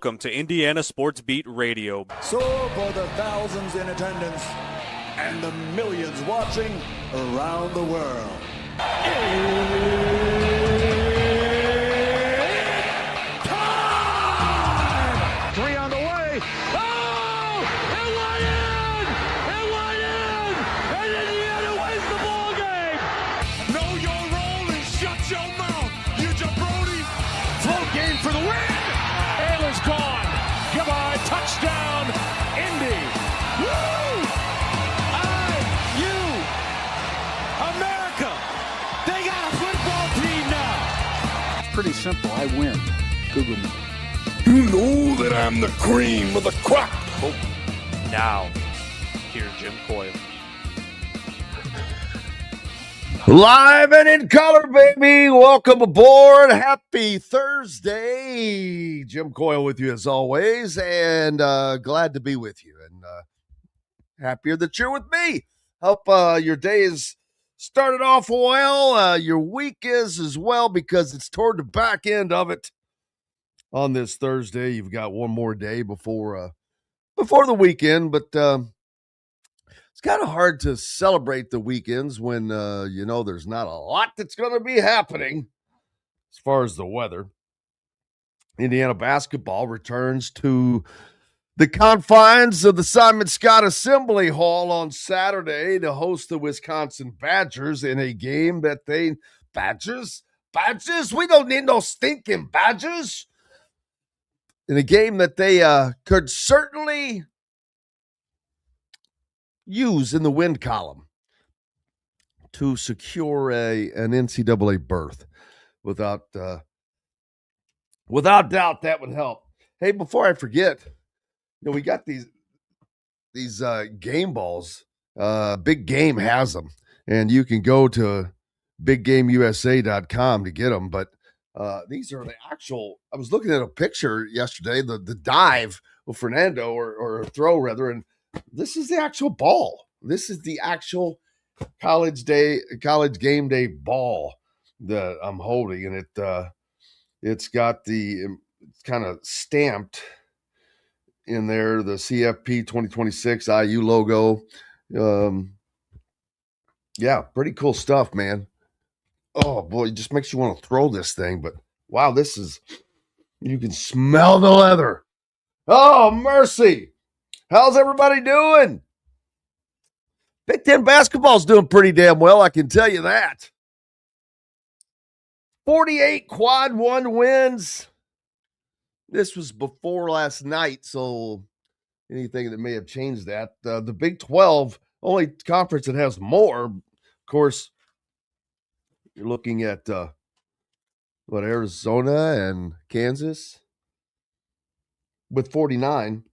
Welcome to Indiana Sports Beat Radio. So for the thousands in attendance and the millions watching around the world. Time! 3 on the way. Oh! It went in! It went in! And Indiana wins the ball game! Know your role and shut your mouth, you jabroni! Float game for the win! Ayler's gone. Goodbye. Touchdown, Indy. Woo! IU. America. They got a football team now. It's pretty simple. I win. Google me. You know that I'm the cream of the crop. Oh, now, here's Jim Coyle. Live and in color, baby. Welcome aboard. Happy Thursday. Jim Coyle with you as always, and glad to be with you. And happier that you're with me. Hope your day is started off well. Your week is as well, because it's toward the back end of it. On this Thursday, you've got one more day before the weekend, but it's kind of hard to celebrate the weekends when, there's not a lot that's going to be happening as far as the weather. Indiana basketball returns to the confines of the Simon Scott Assembly Hall on Saturday to host the Wisconsin Badgers in a game that Badgers? We don't need no stinking Badgers. In a game that they could certainly use in the win column to secure an NCAA berth. Without doubt, that would help. Hey, before I forget, we got these game balls. Big Game has them, and you can go to biggameusa.com to get them. But these are the actual. I was looking at a picture yesterday, the dive of Fernando or throw rather, and this is the actual ball. This is the actual college game day ball that I'm holding, and it's got it's kind of stamped in there the CFP 2026 IU logo. Yeah, pretty cool stuff, man. Oh boy, it just makes you want to throw this thing. But wow, you can smell the leather. Oh mercy! How's everybody doing? Big Ten basketball's doing pretty damn well, I can tell you that. 48 quad one wins. This was before last night, so anything that may have changed that. The Big 12, only conference that has more. Of course, you're looking at Arizona and Kansas with 49.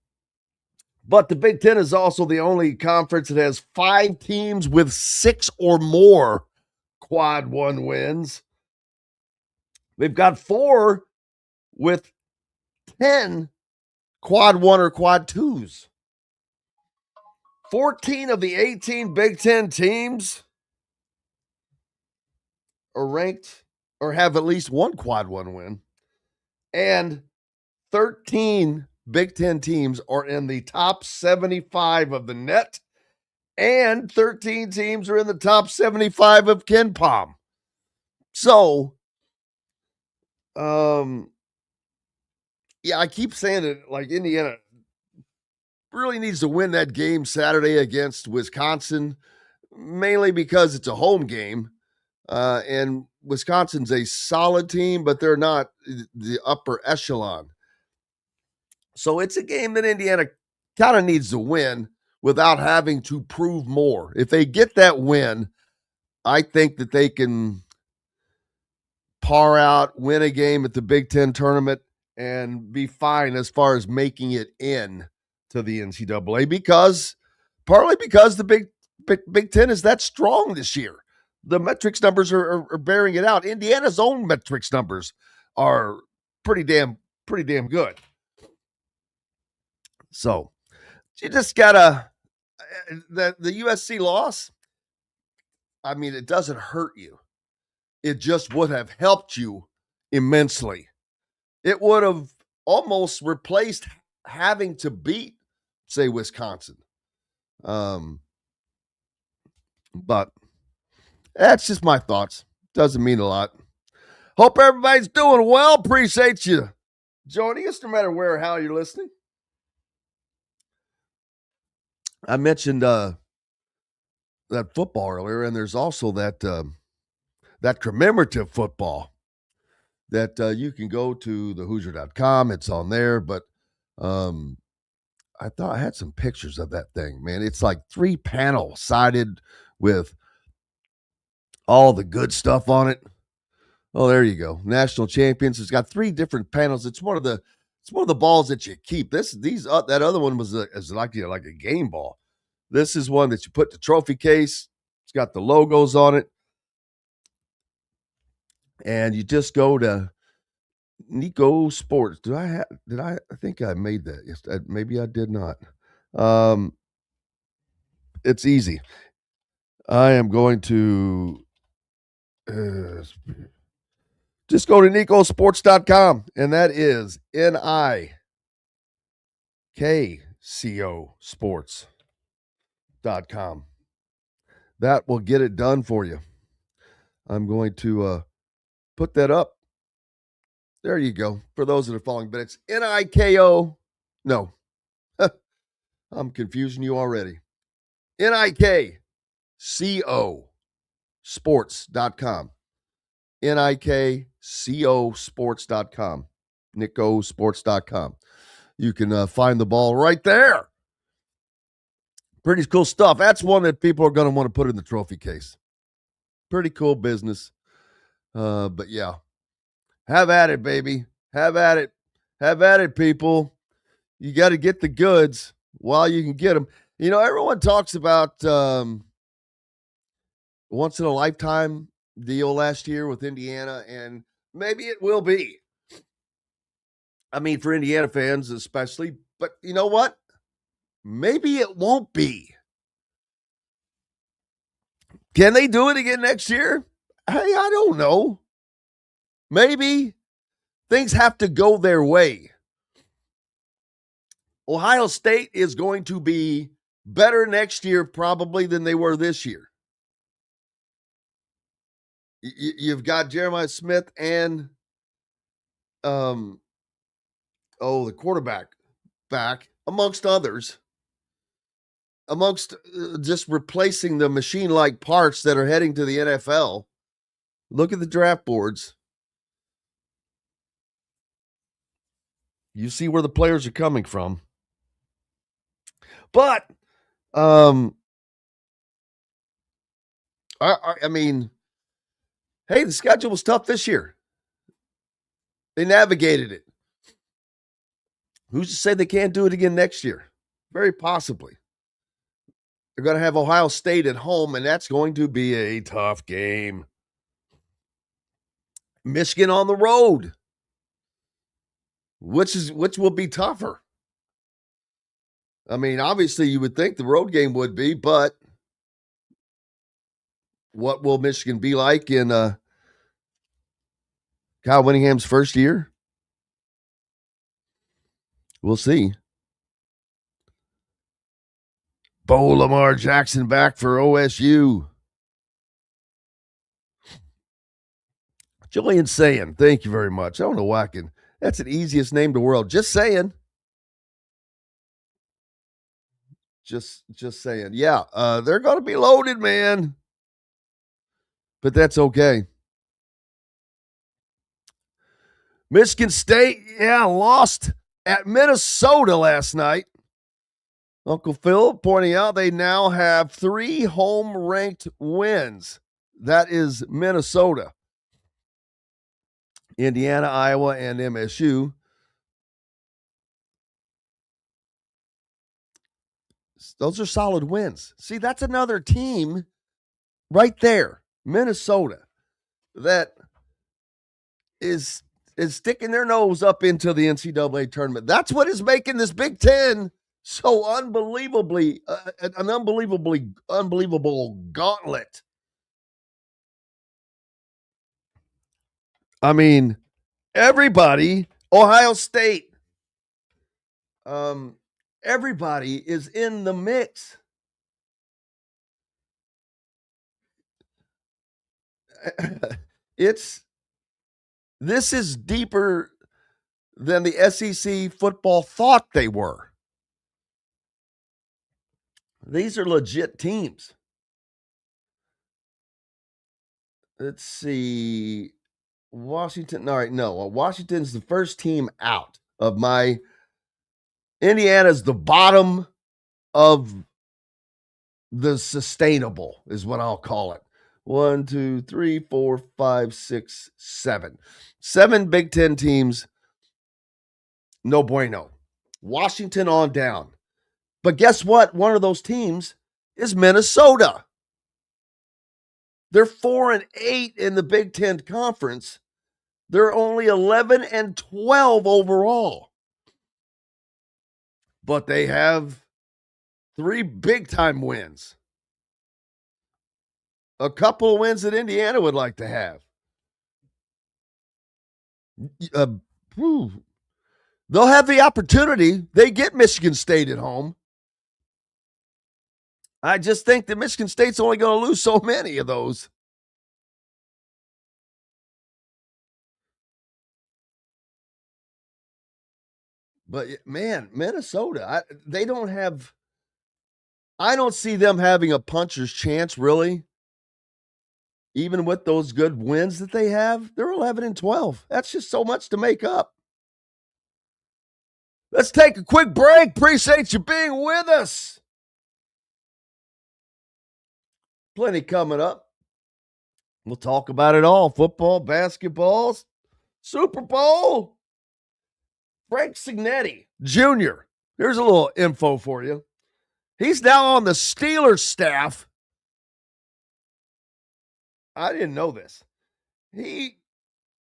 But the Big Ten is also the only conference that has 5 teams with 6 or more quad one wins. They've got 4 with 10 quad one or quad twos. 14 of the 18 Big Ten teams are ranked or have at least one quad one win. And 13 Big Ten teams are in the top 75 of the net, and 13 teams are in the top 75 of KenPom. So, I keep saying it, like Indiana really needs to win that game Saturday against Wisconsin, mainly because it's a home game, and Wisconsin's a solid team, but they're not the upper echelon. So it's a game that Indiana kind of needs to win without having to prove more. If they get that win, I think that they can par out, win a game at the Big Ten tournament, and be fine as far as making it in to the NCAA partly because the Big Ten is that strong this year. The metrics numbers are bearing it out. Indiana's own metrics numbers are pretty damn good. So you just gotta the USC loss. I mean, it doesn't hurt you. It just would have helped you immensely. It would have almost replaced having to beat, say, Wisconsin. But that's just my thoughts. Doesn't mean a lot. Hope everybody's doing well. Appreciate you joining us, no matter where or how you're listening. I mentioned that football earlier, and there's also that commemorative football that you can go to thehoosier.com. It's on there, but I thought I had some pictures of that thing, man. It's like 3-panel sided with all the good stuff on it. Oh, there you go. National champions. It's got 3 different panels. It's one of the balls that you keep. That other one was like a game ball. This is one that you put in the trophy case. It's got the logos on it. And you just go to Nico Sports. I think I made that. Yes, maybe I did not. It's easy. I am going to just go to nicosports.com, and that is NIKCO sports.com. That will get it done for you. I'm going to put that up. There you go. For those that are following, but it's NIKO. No, I'm confusing you already. NIKCO sports.com. NIKCO sports.com. NicoSports.com. You can find the ball right there. Pretty cool stuff. That's one that people are going to want to put in the trophy case. Pretty cool business. But yeah, have at it, baby. Have at it. Have at it, people. You got to get the goods while you can get them. You know, everyone talks about once in a lifetime deal last year with Indiana, and maybe it will be. I mean, for Indiana fans especially, but you know what? Maybe it won't be. Can they do it again next year? Hey, I don't know. Maybe. Things have to go their way. Ohio State is going to be better next year probably than they were this year. You've got Jeremiah Smith and the quarterback back, amongst others, amongst just replacing the machine-like parts that are heading to the NFL. Look at the draft boards. You see where the players are coming from. But, I mean, hey, the schedule was tough this year. They navigated it. Who's to say they can't do it again next year? Very possibly. They're going to have Ohio State at home, and that's going to be a tough game. Michigan on the road. Which will be tougher? I mean, obviously you would think the road game would be, but what will Michigan be like in Kyle Whittingham's first year? We'll see. Bo Lamar Jackson back for OSU. Julian saying, thank you very much. I don't know why that's the easiest name in the world. Just saying. Just saying. Yeah, they're going to be loaded, man. But that's okay. Michigan State, lost at Minnesota last night. Uncle Phil pointing out they now have 3 home-ranked wins. That is Minnesota, Indiana, Iowa, and MSU. Those are solid wins. See, that's another team right there, Minnesota, that is sticking their nose up into the NCAA tournament. That's what is making this Big Ten so unbelievably, an unbelievable gauntlet. I mean, everybody, Ohio State, Everybody is in the mix. This is deeper than the SEC football thought they were. These are legit teams. Let's see. Washington. All right, no. Washington's the first team out of my. Indiana's the bottom of the sustainable, is what I'll call it. 1, 2, 3, 4, 5, 6, 7. 7 Big Ten teams. No bueno. Washington on down. But guess what? One of those teams is Minnesota. They're 4-8 in the Big Ten Conference. They're only 11-12 overall. But they have 3 big-time wins. A couple of wins that Indiana would like to have. They'll have the opportunity. They get Michigan State at home. I just think that Michigan State's only going to lose so many of those. But, man, Minnesota, I don't see them having a puncher's chance, really. Even with those good wins that they have, they're 11-12. That's just so much to make up. Let's take a quick break. Appreciate you being with us. Plenty coming up. We'll talk about it all. Football, basketballs, Super Bowl. Frank Signetti Jr. Here's a little info for you. He's now on the Steelers staff. I didn't know this. He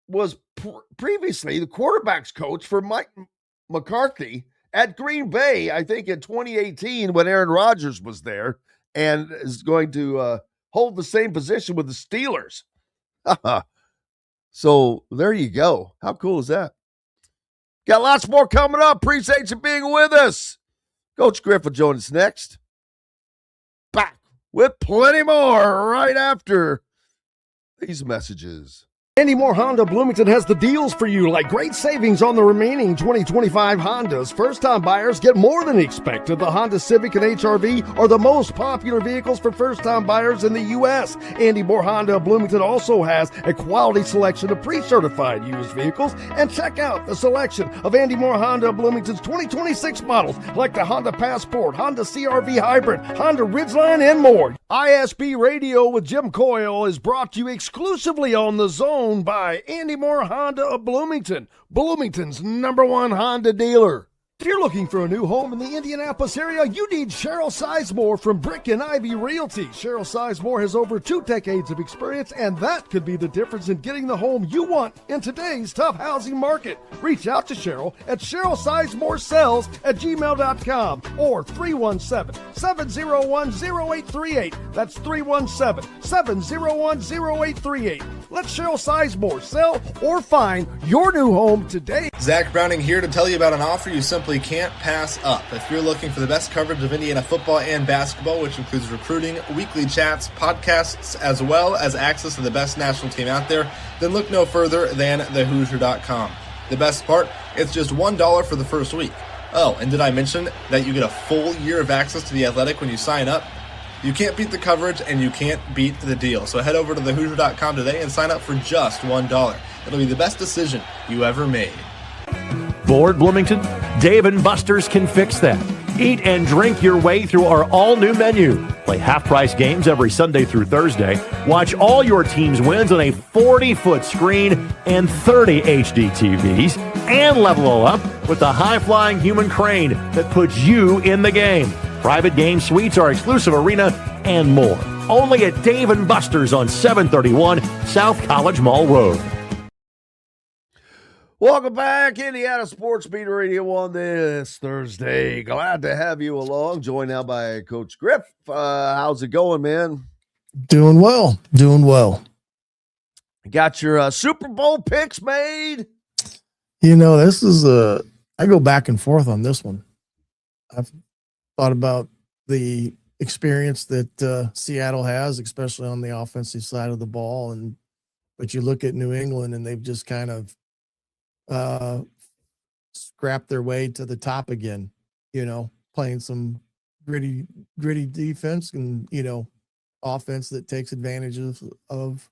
was previously the quarterback's coach for Mike McCarthy at Green Bay, I think in 2018 when Aaron Rodgers was there, and is going to hold the same position with the Steelers. So there you go. How cool is that? Got lots more coming up. Appreciate you being with us. Coach Griff will join us next. Back with plenty more right after these messages. Andy Moore Honda Bloomington has the deals for you, like great savings on the remaining 2025 Hondas. First-time buyers get more than expected. The Honda Civic and HR-V are the most popular vehicles for first-time buyers in the U.S. Andy Moore Honda Bloomington also has a quality selection of pre-certified used vehicles. And check out the selection of Andy Moore Honda Bloomington's 2026 models, like the Honda Passport, Honda CR-V Hybrid, Honda Ridgeline, and more. ISB Radio with Jim Coyle is brought to you exclusively on The Zone by Andy Moore Honda of Bloomington, Bloomington's #1 Honda dealer. If you're looking for a new home in the Indianapolis area, you need Cheryl Sizemore from Brick and Ivy Realty. Cheryl Sizemore has over 2 decades of experience, and that could be the difference in getting the home you want in today's tough housing market. Reach out to Cheryl at CherylSizemore@gmail.com or 317-701-0838. That's 317-701-0838. Let Cheryl Sizemore sell or find your new home today. Zach Browning here to tell you about an offer you simply can't pass up. If you're looking for the best coverage of Indiana football and basketball, which includes recruiting, weekly chats, podcasts, as well as access to the best national team out there, then look no further than thehoosier.com. The best part, it's just $1 for the first week. Oh, and did I mention that you get a full year of access to The Athletic when you sign up? You can't beat the coverage, and you can't beat the deal. So head over to thehoosier.com today and sign up for just $1. It'll be the best decision you ever made. Bored, Bloomington? Dave & Buster's can fix that. Eat and drink your way through our all-new menu. Play half-price games every Sunday through Thursday. Watch all your team's wins on a 40-foot screen and 30 HD TVs. And level all up with the high-flying human crane that puts you in the game. Private game suites, our exclusive arena, and more. Only at Dave & Buster's on 731 South College Mall Road. Welcome back, Indiana Sports Beat Radio on this Thursday. Glad to have you along. Joined now by Coach Griff. How's it going, man? Doing well. Got your Super Bowl picks made? You know, this is I go back and forth on this one. I've thought about the experience that Seattle has, especially on the offensive side of the ball. But you look at New England, and they've just kind of scrapped their way to the top again, playing some gritty defense and, offense that takes advantage of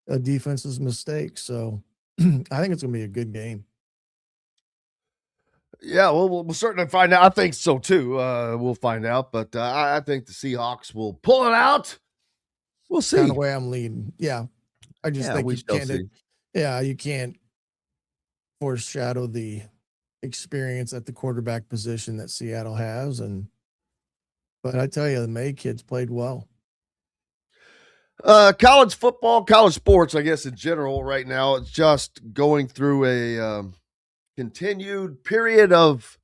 a defense's mistakes. So I think it's going to be a good game. Yeah, well, we'll certainly find out. I think so too. We'll find out, but I think the Seahawks will pull it out. We'll see. Kind of way I'm leading. Yeah, I just think you can't foreshadow the experience at the quarterback position that Seattle has, but I tell you, the May kids played well. College football, college sports, I guess in general, right now, it's just going through a continued period of,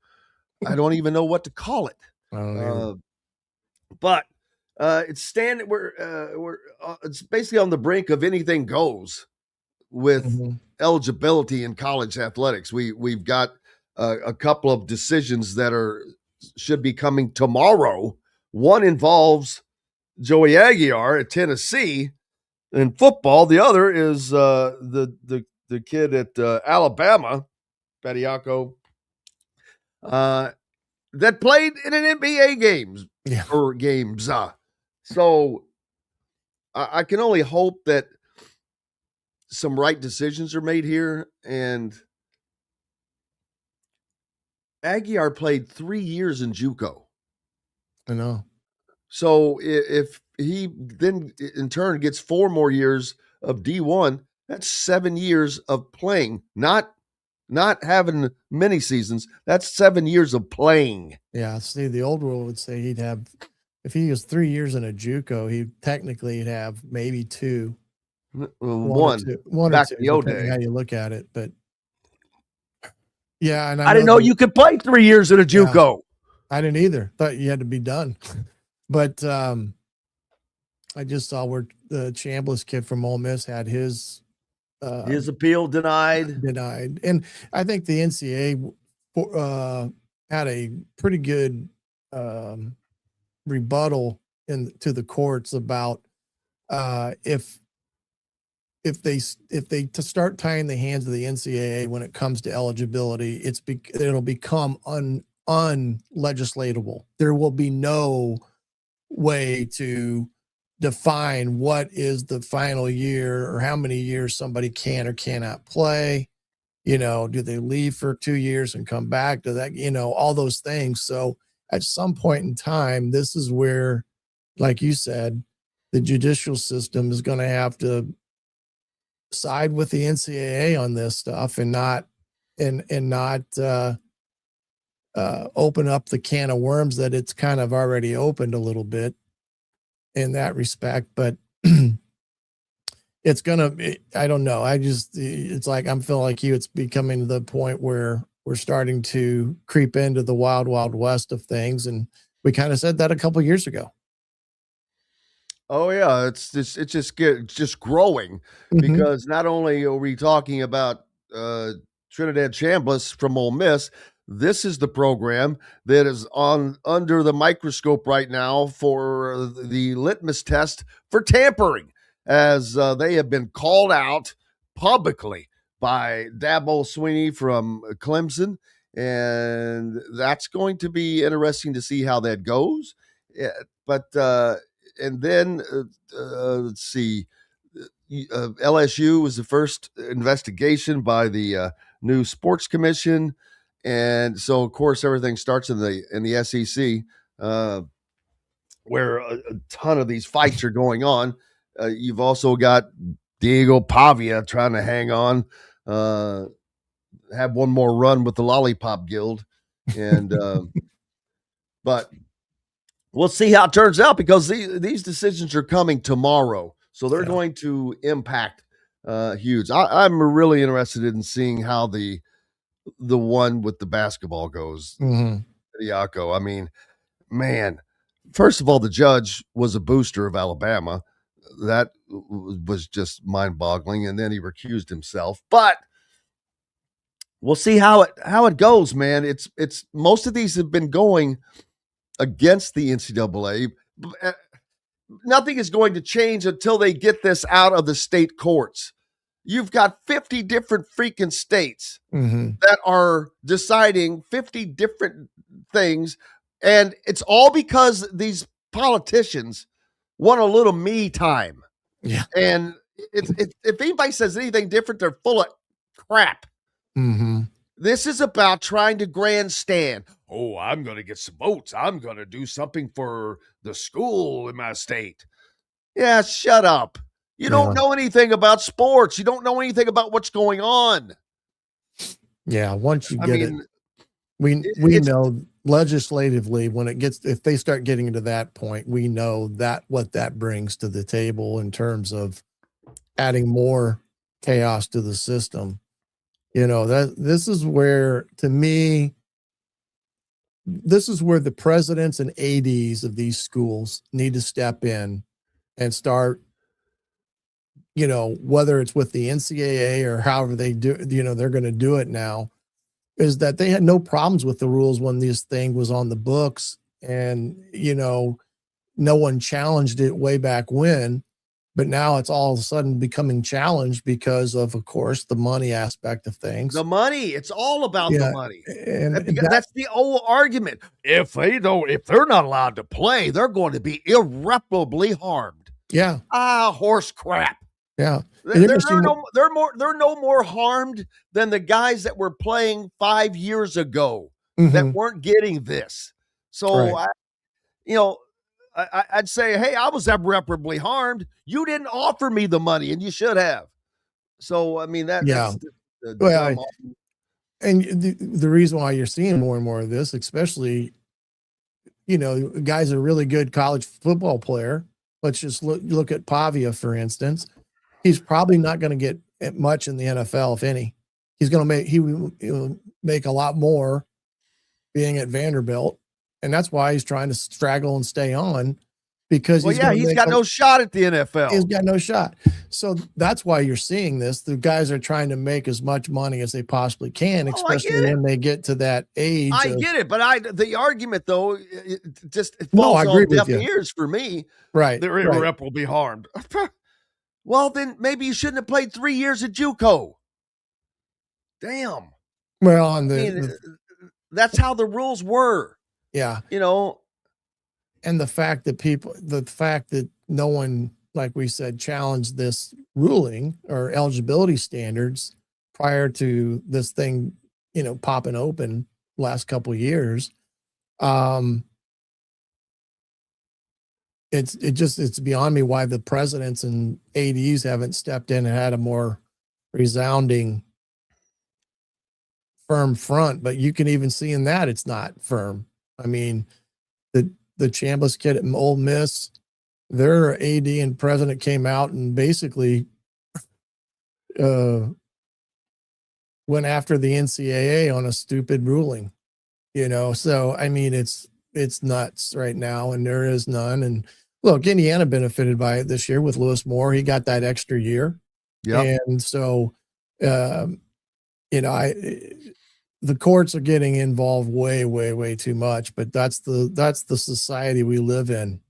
I don't even know what to call it. But it's it's basically on the brink of anything goes with eligibility in college athletics. We've got a couple of decisions that should be coming tomorrow. One involves Joey Aguiar at Tennessee in football. The other is the kid at Alabama, Bediako, that played in an NBA games. So I can only hope that some right decisions are made here. And Aguiar played 3 years in JUCO. I know. So if he then in turn gets 4 more years of D1, that's 7 years of playing, not having many seasons. That's 7 years of playing. Yeah. See, the old rule would say he'd have, if he was 3 years in a JUCO, he'd have maybe 2. One back or 2, in the old depending day. how you look at it. But yeah, and I didn't know you could play 3 years in a JUCO. Yeah, I didn't either. Thought you had to be done. But I just saw where the Chambliss kid from Ole Miss had his appeal denied. And I think the NCAA had a pretty good rebuttal to the courts about if they to start tying the hands of the NCAA when it comes to eligibility, it'll become unlegislatable. There will be no way to define what is the final year or how many years somebody can or cannot play. Do they leave for 2 years and come back? Do that, all those things. So at some point in time, this is where, like you said, the judicial system is going to have to side with the NCAA on this stuff and not open up the can of worms that it's kind of already opened a little bit in that respect. But it's going to, I don't know. It's like, I'm feeling like it's becoming to the point where we're starting to creep into the wild, wild west of things. And we kind of said that a couple of years ago. Oh yeah, it's just growing because not only are we talking about Trinidad Chambliss from Ole Miss, this is the program that is under the microscope right now for the litmus test for tampering, as they have been called out publicly by Dabo Swinney from Clemson, and that's going to be interesting to see how that goes. And then let's see, LSU was the first investigation by the new sports commission. And so, of course, everything starts in the SEC, where a ton of these fights are going on. You've also got Diego Pavia trying to hang on, have one more run with the Lollipop Guild, and but we'll see how it turns out because these decisions are coming tomorrow, so they're going to impact huge. I'm really interested in seeing how the one with the basketball goes. Bediako. I mean, man, first of all, the judge was a booster of Alabama. That was just mind-boggling, and then he recused himself. But we'll see how it goes, man. It's most of these have been going against the NCAA. Nothing is going to change until they get this out of the state courts. You've got 50 different freaking states that are deciding 50 different things, and it's all because these politicians want a little me time. Yeah. And if anybody says anything different, they're full of crap. This is about trying to grandstand. Oh, I'm going to get some votes. I'm going to do something for the school in my state. Yeah, shut up. You don't know anything about sports. You don't know anything about what's going on. Yeah, once you get it, we know legislatively if they start getting to that point, we know that what that brings to the table in terms of adding more chaos to the system. This is where, to me, this is where the presidents and ADs of these schools need to step in and start, whether it's with the NCAA or however they do, they're going to do it now, is that they had no problems with the rules when this thing was on the books, and, no one challenged it way back when, but now it's all of a sudden becoming challenged because of course, the money aspect of things. The money, it's all about the money. And that's the old argument. If they're not allowed to play, they're going to be irreparably harmed. Yeah. Horse crap. Yeah. They're no more harmed than the guys that were playing 5 years ago that weren't getting this. So, right. I'd say, hey, I was irreparably harmed. You didn't offer me the money, and you should have. So, I mean, that's and the reason why you're seeing more and more of this, especially, guys are really good college football player. Let's just look at Pavia, for instance. He's probably not going to get much in the NFL, if any. He's going to make a lot more being at Vanderbilt. And that's why he's trying to straggle and stay on, because he's got no shot at the NFL. He's got no shot. So that's why you're seeing this. The guys are trying to make as much money as they possibly can, especially when they get to that age. I get it, but the argument though, it falls on deaf ears for me. Right. Their rep will be harmed. Well, then maybe you shouldn't have played 3 years at JUCO. Damn. Well, that's how the rules were. Yeah. And the fact that no one, like we said, challenged this ruling or eligibility standards prior to this thing, popping open last couple of years. It's beyond me why the presidents and ADs haven't stepped in and had a more resounding firm front, but you can even see in that it's not firm. I mean, the Chambliss kid at Ole Miss, their AD and president came out and basically went after the NCAA on a stupid ruling, So, I mean, it's nuts right now, and there is none. And look, Indiana benefited by it this year with Lewis Moore. He got that extra year. Yeah. And so, the courts are getting involved way, way, way too much, but that's the society we live in.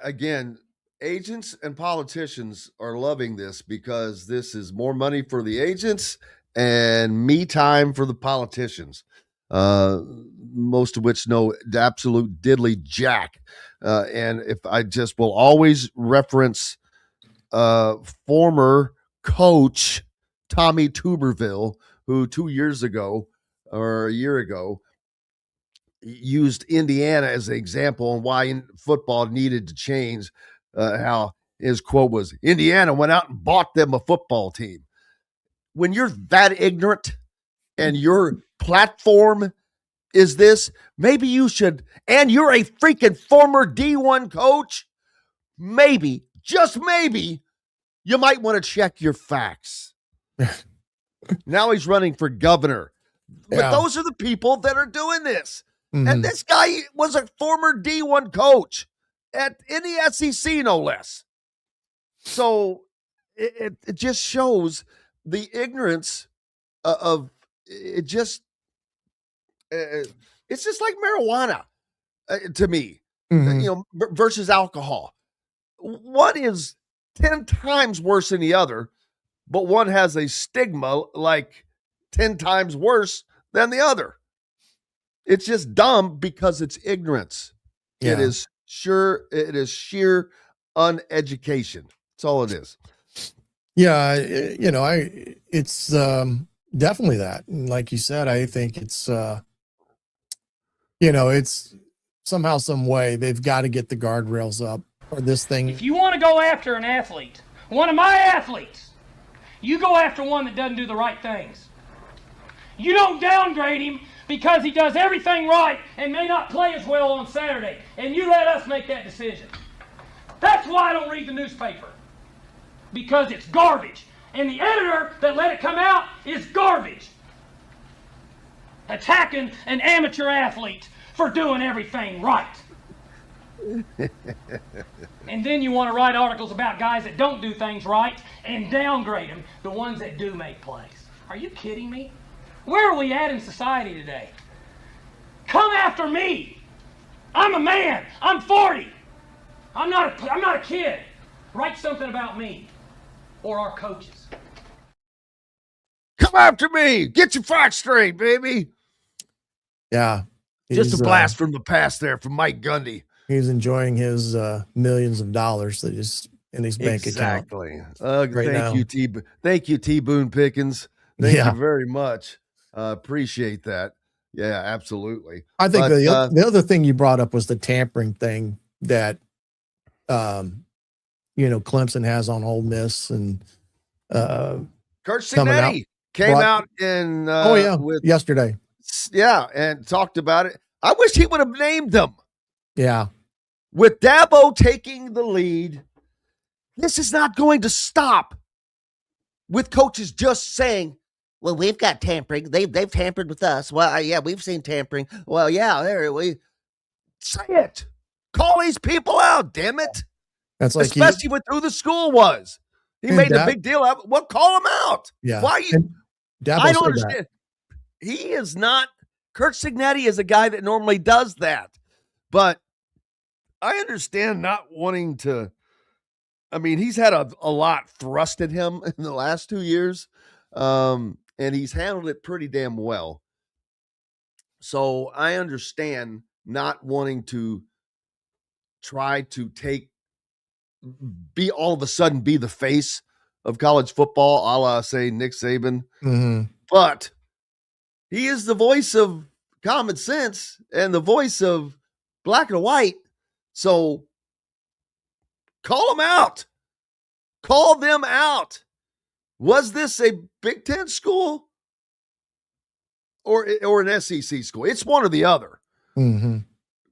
Again, agents and politicians are loving this because this is more money for the agents and me time for the politicians, most of which know the absolute diddly jack. And if I just will always reference former coach Tommy Tuberville, who 2 years ago or a year ago used Indiana as an example on why football needed to change, how his quote was, Indiana went out and bought them a football team. When you're that ignorant and your platform is this, maybe you should, and you're a freaking former D1 coach, maybe, just maybe, you might want to check your facts. Now he's running for governor. But those are the people that are doing this. And this guy was a former D1 coach in the SEC, no less. So it just shows the ignorance of it. Just it's just like marijuana to me, versus alcohol. One is 10 times worse than the other, but one has a stigma like 10 times worse than the other. It's just dumb because it's ignorance. Yeah. It is sheer uneducation. That's all it is. Yeah, it's definitely that. And like you said, I think it's it's somehow, some way they've got to get the guardrails up or this thing. If you want to go after an athlete, one of my athletes, you go after one that doesn't do the right things. You don't downgrade him because he does everything right and may not play as well on Saturday, and you let us make that decision. That's why I don't read the newspaper, because it's garbage, and the editor that let it come out is garbage. Attacking an amateur athlete for doing everything right. And then you want to write articles about guys that don't do things right and downgrade them, the ones that do make plays. Are you kidding me? Where are we at in society today? Come after me. I'm a man. I'm 40. I'm not a kid. Write something about me or our coaches. Come after me. Get your facts straight, baby. Yeah. Just a blast from the past there from Mike Gundy. He's enjoying his millions of dollars that is in his bank account. Exactly. Now. Thank you, T. Boone Pickens. Thank you very much. Appreciate that. Yeah, absolutely. I think the other thing you brought up was the tampering thing that, Clemson has on Ole Miss, and Kurt Signetti came out in yesterday. Yeah, and talked about it. I wish he would have named them. Yeah. With Dabo taking the lead, this is not going to stop with coaches just saying, well, we've got tampering. They've tampered with us. Well, yeah, we've seen tampering. Well, yeah, there we say it. Call these people out, damn it. That's like especially with who the school was. He made a big deal out of it. Well, call him out. Yeah. Why you? I don't understand. He is not. Kurt Signetti is a guy that normally does that, but I understand not wanting to. I mean, he's had a lot thrust at him in the last 2 years, and he's handled it pretty damn well. So I understand not wanting to try to be all of a sudden be the face of college football, a la, say, Nick Saban. Mm-hmm. But he is the voice of common sense and the voice of black and white. So call them out. Call them out. Was this a Big Ten school or an SEC school? It's one or the other. Mm-hmm.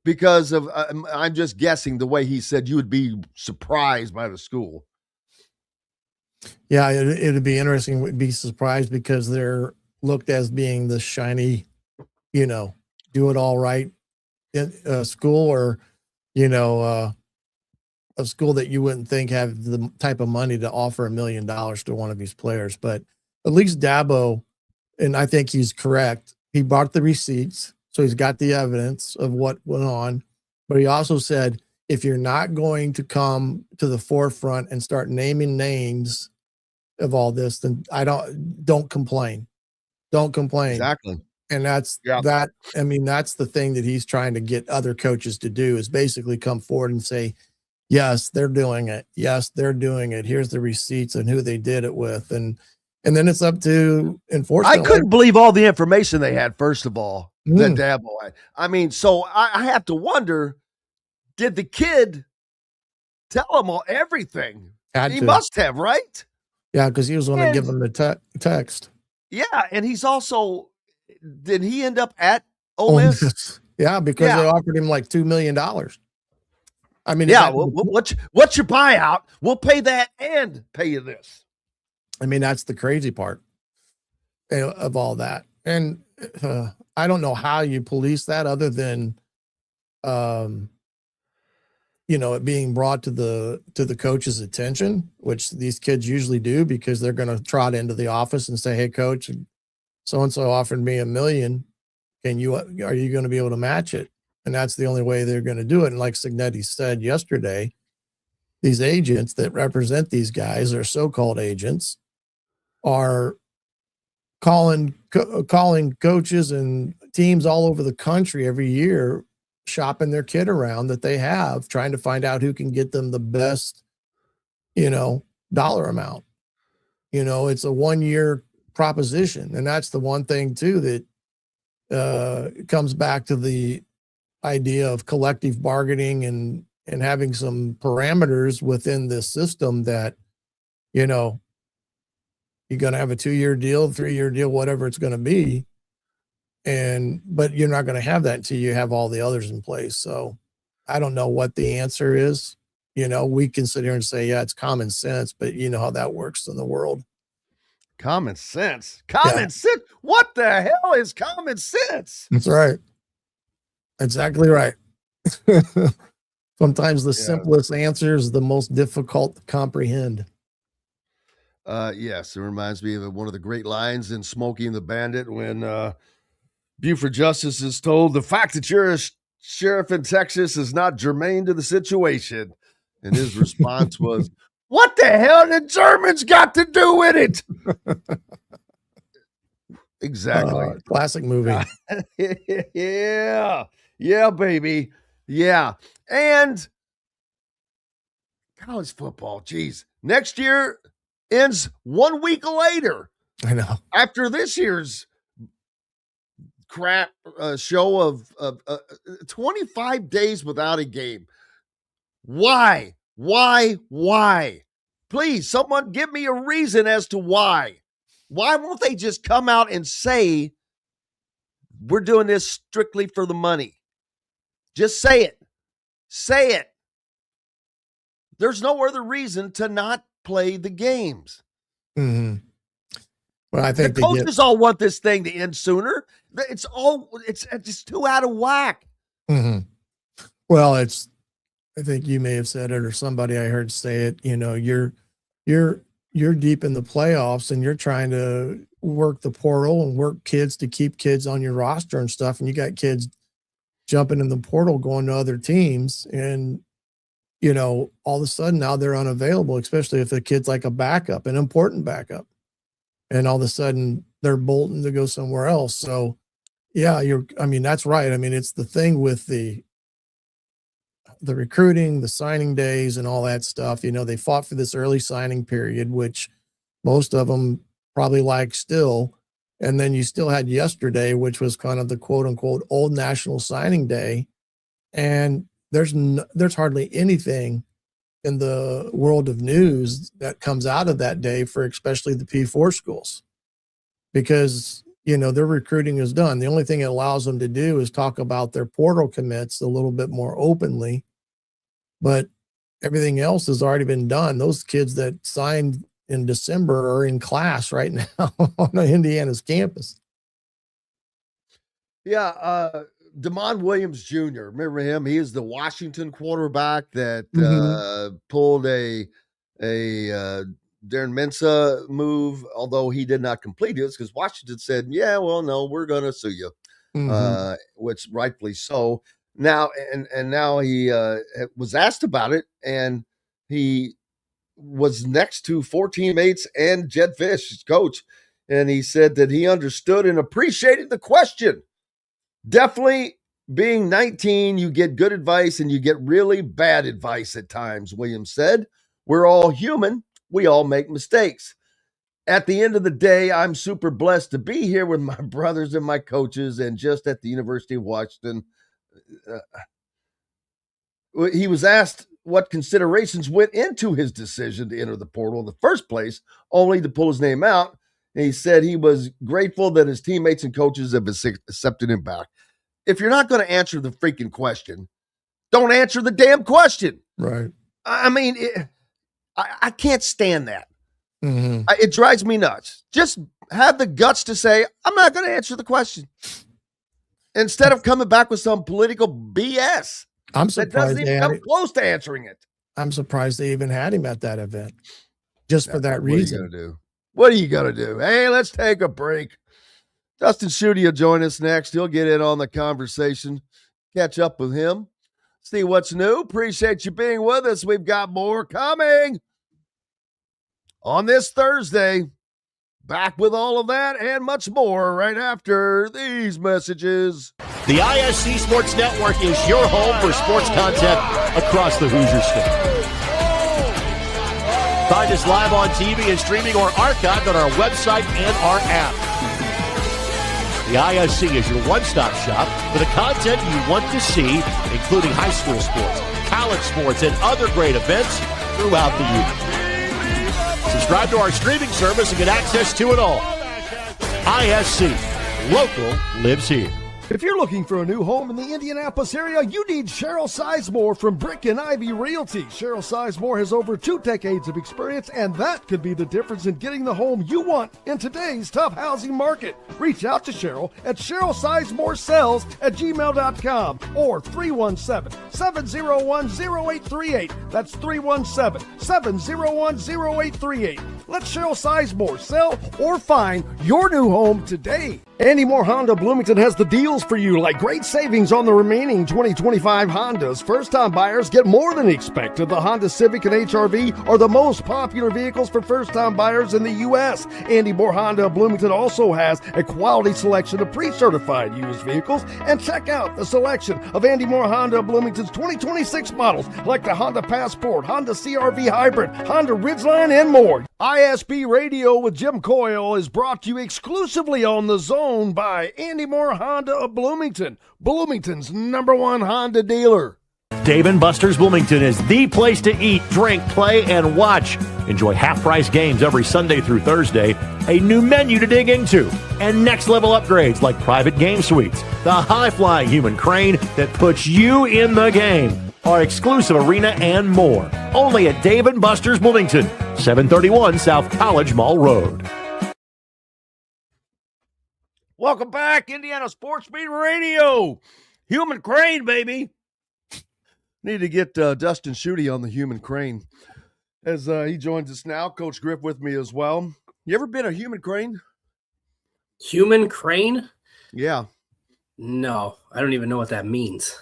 Because of, I'm just guessing the way he said you would be surprised by the school. Yeah, it'd be interesting. We'd be surprised because they're looked as being the shiny, do it all right school, or, a school that you wouldn't think have the type of money to offer $1 million to one of these players. But at least Dabo, and I think he's correct, he brought the receipts. So he's got the evidence of what went on, but he also said, if you're not going to come to the forefront and start naming names of all this, then don't complain. Don't complain. Exactly. And that's that. I mean, that's the thing that he's trying to get other coaches to do, is basically come forward and say, yes, they're doing it. Yes, they're doing it. Here's the receipts and who they did it with. And then it's up to enforcement. I couldn't believe all the information they had, first of all, that Dabo had. I mean, so I have to wonder, did the kid tell him everything? He must have, right? Yeah, because he was going to give him the text. Yeah, and he's also, did he end up at Ole Miss? Yeah, because they offered him like $2 million. I mean, yeah, what's your buyout? We'll pay that and pay you this. I mean, that's the crazy part of all that. And I don't know how you police that other than, it being brought to the coach's attention, which these kids usually do, because they're going to trot into the office and say, hey, coach, so-and-so offered me $1 million. Are you going to be able to match it? And that's the only way they're going to do it. And like Signetti said yesterday, these agents that represent these guys, or so-called agents, are calling coaches and teams all over the country every year, shopping their kid around that they have, trying to find out who can get them the best, dollar amount. It's a 1-year proposition. And that's the one thing too, that comes back to the idea of collective bargaining and having some parameters within this system that, you're going to have a 2-year deal, 3-year deal, whatever it's going to be. But you're not going to have that until you have all the others in place. So I don't know what the answer is. We can sit here and say, yeah, it's common sense, but you know how that works in the world. Common sense. Sense. What the hell is common sense? That's right. Exactly right. Sometimes the simplest answer is the most difficult to comprehend. Yes, it reminds me of one of the great lines in Smokey and the Bandit when Buford Justice is told, the fact that you're a sheriff in Texas is not germane to the situation. And his response was, what the hell did Germans got to do with it? Exactly. Classic movie. Yeah, baby. Yeah. And college football, geez. Next year ends 1 week later. I know. After this year's crap show of 25 days without a game. Why? Please, someone give me a reason as to why. Why won't they just come out and say, we're doing this strictly for the money? Just say it. Say it. There's no other reason to not play the games. Mm-hmm. Well, I think the coaches all want this thing to end sooner. It's just too out of whack. Mm-hmm. Well, I think you may have said it, or somebody I heard say it. You're deep in the playoffs, and you're trying to work the portal and work kids to keep kids on your roster and stuff. And you got kids jumping in the portal, going to other teams, and all of a sudden now they're unavailable, especially if the kid's like a backup, an important backup. And all of a sudden they're bolting to go somewhere else. So yeah, that's right. It's the thing with the recruiting, the signing days and all that stuff. They fought for this early signing period, which most of them probably like still. And then you still had yesterday, which was kind of the quote unquote old National Signing Day. And there's hardly anything in the world of news that comes out of that day for especially the P4 schools, because, their recruiting is done. The only thing it allows them to do is talk about their portal commits a little bit more openly, but everything else has already been done. Those kids that signed in December are in class right now on Indiana's campus. Yeah. Damon Williams Jr., remember him? He is the Washington quarterback that pulled a Darren Mensah move, although he did not complete it because Washington said, yeah, well, no, we're going to sue you, which rightfully so. Now, and now he was asked about it, and he was next to 4 teammates and Jed Fish, his coach, and he said that he understood and appreciated the question. Definitely, being 19, you get good advice and you get really bad advice at times, Williams said. We're all human. We all make mistakes. At the end of the day, I'm super blessed to be here with my brothers and my coaches and just at the University of Washington. He was asked what considerations went into his decision to enter the portal in the first place, only to pull his name out. And he said he was grateful that his teammates and coaches have accepted him back. If you're not going to answer the freaking question, don't answer the damn question. Right. I can't stand that. Mm-hmm. It drives me nuts. Just have the guts to say, I'm not going to answer the question. Instead of coming back with some political BS. I'm surprised that doesn't even come close to answering it. I'm surprised they even had him at that event. Just for that reason. What are you going to do? Hey, let's take a break. Dustin Schutte will join us next. He'll get in on the conversation, catch up with him, see what's new. Appreciate you being with us. We've got more coming on this Thursday. Back with all of that and much more right after these messages. The ISC Sports Network is your home for sports content across the Hoosier State. Find us live on TV and streaming or archived on our website and our app. The ISC is your one-stop shop for the content you want to see, including high school sports, college sports, and other great events throughout the year. Subscribe to our streaming service and get access to it all. ISC. Local lives here. If you're looking for a new home in the Indianapolis area, you need Cheryl Sizemore from Brick and Ivy Realty. Cheryl Sizemore has over 2 decades of experience, and that could be the difference in getting the home you want in today's tough housing market. Reach out to Cheryl at CherylSizemoreSells@gmail.com or 317-701-0838. That's 317-701-0838. Let Cheryl Sizemore sell or find your new home today. Andy Moore Honda Bloomington has the deals for you, like great savings on the remaining 2025 Hondas. First-time buyers get more than expected. The Honda Civic and HR-V are the most popular vehicles for first-time buyers in the U.S. Andy Moore Honda Bloomington also has a quality selection of pre-certified used vehicles. And check out the selection of Andy Moore Honda Bloomington's 2026 models, like the Honda Passport, Honda CR-V Hybrid, Honda Ridgeline, and more. ISB Radio with Jim Coyle is brought to you exclusively on The Zone by Andy Moore Honda of Bloomington, Bloomington's #1 Honda dealer. Dave & Buster's Bloomington is the place to eat, drink, play, and watch. Enjoy half-price games every Sunday through Thursday, a new menu to dig into, and next-level upgrades like private game suites, the high-flying human crane that puts you in the game, our exclusive arena, and more. Only at Dave & Buster's Bloomington, 731 South College Mall Road. Welcome back, Indiana Sports Beat Radio. Human crane, baby. Need to get Dustin Schutte on the human crane as he joins us now. Coach Griff with me as well. You ever been a human crane? Human crane? Yeah. No, I don't even know what that means.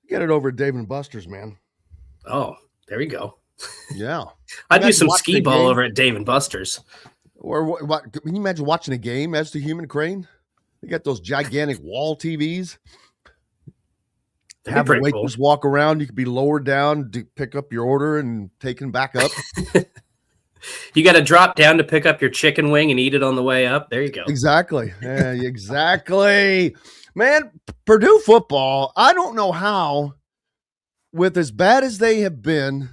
Get it over at Dave & Buster's, man. Oh, there we go. Yeah. I'd do some skee ball over at Dave & Buster's. Or what? Can you imagine watching a game as the human crane? They got those gigantic wall TVs. Have the waiters walk around. You could be lowered down to pick up your order and taken back up. You got to drop down to pick up your chicken wing and eat it on the way up. There you go. Exactly. Yeah, exactly. Man, Purdue football, I don't know how, with as bad as they have been,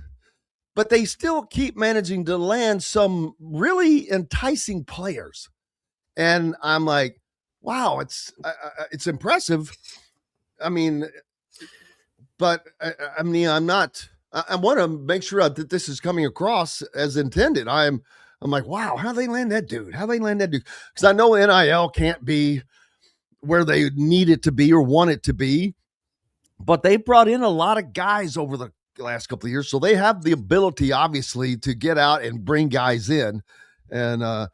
but they still keep managing to land some really enticing players. And I'm like, wow, it's impressive. I mean, but I want to make sure that this is coming across as intended. I'm like, wow, how they land that dude? Because I know NIL can't be where they need it to be or want it to be, but they brought in a lot of guys over the last couple of years, so they have the ability, obviously, to get out and bring guys in, and at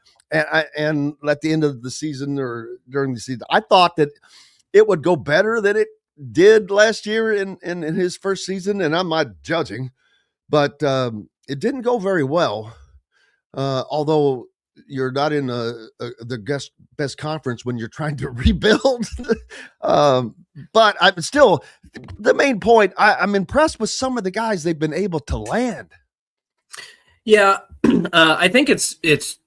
the end of the season or during the season, I thought that it would go better than it did last year in his first season, and I'm not judging, but it didn't go very well. Although you're not in the best conference when you're trying to rebuild. But I'm still, the main point, I'm impressed with some of the guys they've been able to land. Yeah, I think it's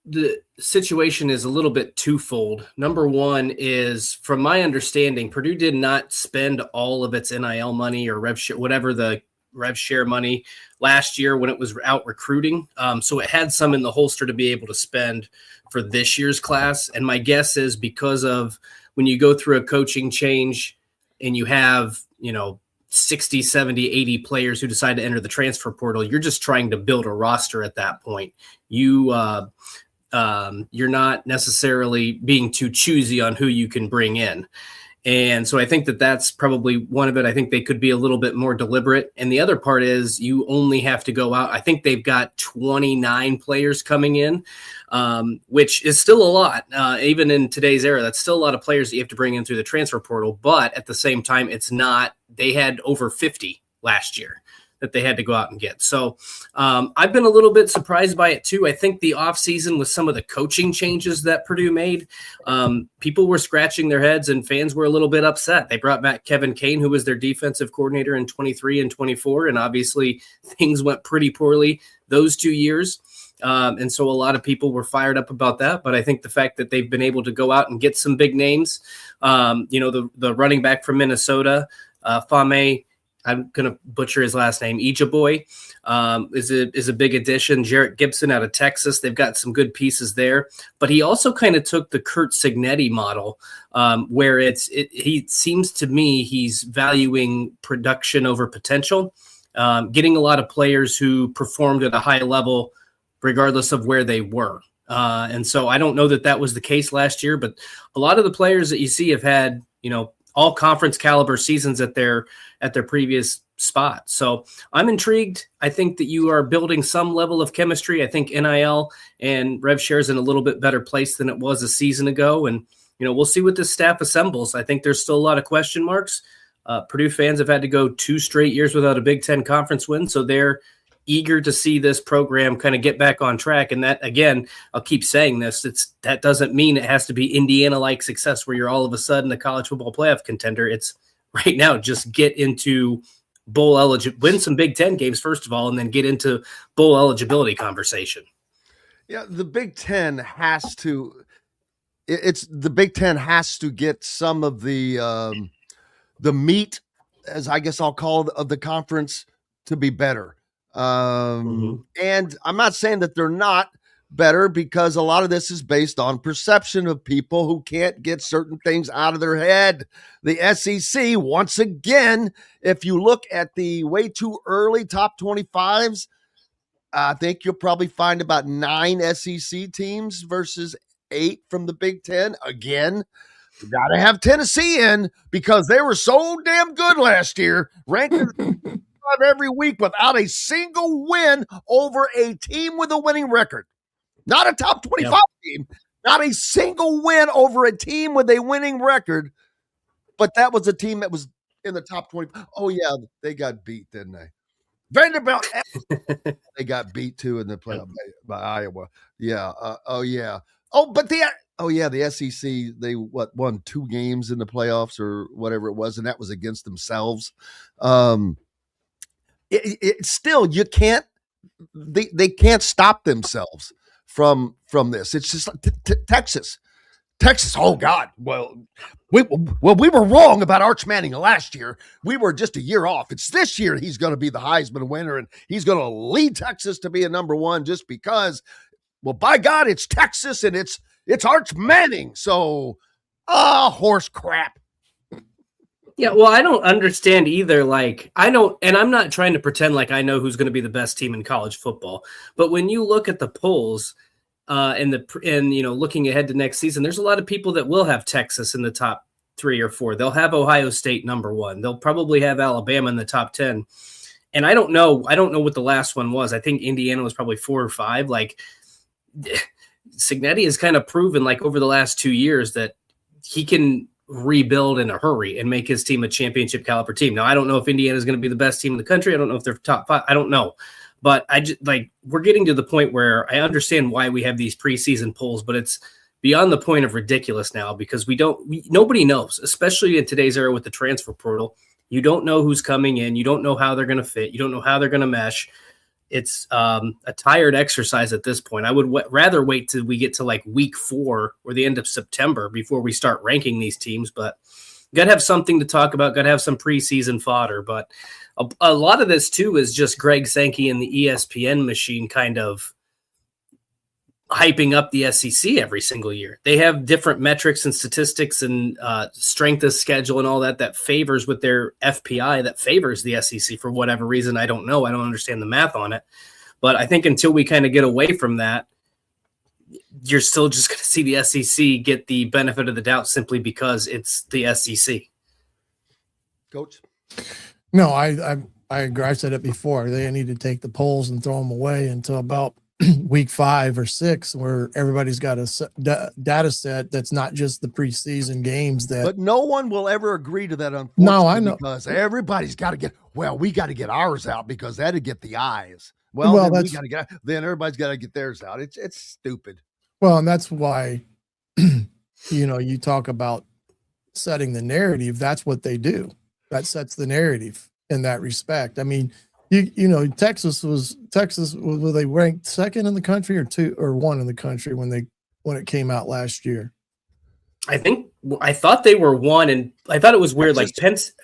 the situation is a little bit twofold. Number one is, from my understanding, Purdue did not spend all of its NIL money or rev share, whatever the rev share money last year when it was out recruiting. So it had some in the holster to be able to spend for this year's class. And my guess is because of when you go through a coaching change and you have, 60, 70, 80 players who decide to enter the transfer portal, you're just trying to build a roster at that point. You're not necessarily being too choosy on who you can bring in. And so I think that that's probably one of it. I think they could be a little bit more deliberate. And the other part is you only have to go out. I think they've got 29 players coming in, which is still a lot. Even in today's era, that's still a lot of players that you have to bring in through the transfer portal. But at the same time, it's not. They had over 50 last year that they had to go out and get. So I've been a little bit surprised by it too. I think the offseason with some of the coaching changes that Purdue made, people were scratching their heads and fans were a little bit upset. They brought back Kevin Kane, who was their defensive coordinator in 23 and 24. And obviously things went pretty poorly those 2 years. And so a lot of people were fired up about that. But I think the fact that they've been able to go out and get some big names, the running back from Minnesota, Fame, I'm going to butcher his last name, Ijaboy, is a big addition. Jarrett Gibson out of Texas. They've got some good pieces there. But he also kind of took the Kurt Signetti model, where he seems to me he's valuing production over potential, getting a lot of players who performed at a high level regardless of where they were. And so I don't know that was the case last year, but a lot of the players that you see have had, all conference caliber seasons at their previous spot. So I'm intrigued. I think that you are building some level of chemistry. I think NIL and rev share is in a little bit better place than it was a season ago. And, we'll see what this staff assembles. I think there's still a lot of question marks. Purdue fans have had to go 2 straight years without a Big Ten conference win. So they're eager to see this program kind of get back on track. And that, again, I'll keep saying this, that doesn't mean it has to be Indiana-like success where you're all of a sudden a college football playoff contender. It's right now, just get into bowl eligibility, win some Big Ten games, first of all, and then get into bowl eligibility conversation. Yeah, the Big Ten has to get some of the meat, as I guess I'll call it, of the conference to be better. And I'm not saying that they're not better, because a lot of this is based on perception of people who can't get certain things out of their head. The SEC, once again, if you look at the way too early top 25s, I think you'll probably find about 9 SEC teams versus 8 from the Big Ten. Again, you got to have Tennessee in because they were so damn good last year, ranked every week without a single win over a team with a winning record. Not a top 25 team, not a single win over a team with a winning record. But that was a team that was in the top 20. Oh, yeah, they got beat, didn't they? Vanderbilt, they got beat too in the playoff by Iowa. Yeah. Yeah. The SEC, they won 2 games in the playoffs or whatever it was, and that was against themselves. Still, you can't. They can't stop themselves from this. It's just like Texas. Oh God! Well, we were wrong about Arch Manning last year. We were just a year off. It's this year he's going to be the Heisman winner, and he's going to lead Texas to be a number 1 just because. Well, by God, it's Texas and it's Arch Manning. So, horse crap. Yeah, well, I don't understand either. And I'm not trying to pretend like I know who's going to be the best team in college football. But when you look at the polls and looking ahead to next season, there's a lot of people that will have Texas in the top 3 or 4. They'll have Ohio State number 1. They'll probably have Alabama in the top 10. And I don't know what the last one was. I think Indiana was probably 4 or 5. Signetti has kind of proven over the last 2 years that he can rebuild in a hurry and make his team a championship caliber team. Now, I don't know if Indiana is going to be the best team in the country. I don't know if they're top 5. I don't know. But we're getting to the point where I understand why we have these preseason polls, but it's beyond the point of ridiculous now because nobody knows, especially in today's era with the transfer portal. You don't know who's coming in. You don't know how they're going to fit. You don't know how they're going to mesh. It's a tired exercise at this point. I would rather wait till we get to week 4 or the end of September before we start ranking these teams. But got to have something to talk about. Got to have some preseason fodder. But a lot of this too is just Greg Sankey and the ESPN machine kind of hyping up the SEC every single year. They have different metrics and statistics and strength of schedule and all that favors with their FPI that favors the SEC for whatever reason. I don't know. I don't understand the math on it. But I think until we kind of get away from that, you're still just going to see the SEC get the benefit of the doubt simply because it's the SEC. Coach? No, I agree. I said it before. They need to take the polls and throw them away until about week 5 or 6, where everybody's got a data set that's not just the preseason games. But no one will ever agree to that, unfortunately. No, I know. Because everybody's got to get, we got to get ours out because that'd get the eyes. Then we got to get, then everybody's got to get theirs out. It's stupid. Well, and that's why, you talk about setting the narrative. That's what they do. That sets the narrative in that respect. I mean, Texas was they ranked 2nd in the country or 2 or 1 in the country when it came out last year? I thought they were 1, and I thought it was weird. Texas,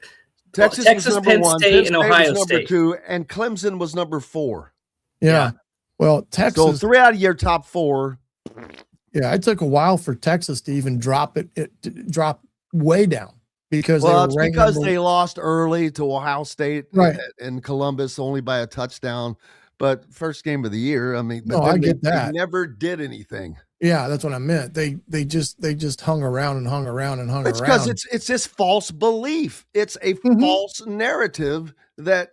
like Texas, Penn State, and Ohio was State. 2, and Clemson was number 4. Yeah. Well, Texas. So 3 out of your top 4. Yeah, it took a while for Texas to even drop way down because they lost early to Ohio State, right, and Columbus only by a touchdown. But first game of the year, I mean, I get that. They never did anything. Yeah, that's what I meant. They just hung around and hung around and hung around. It's because it's this false belief. It's a false narrative that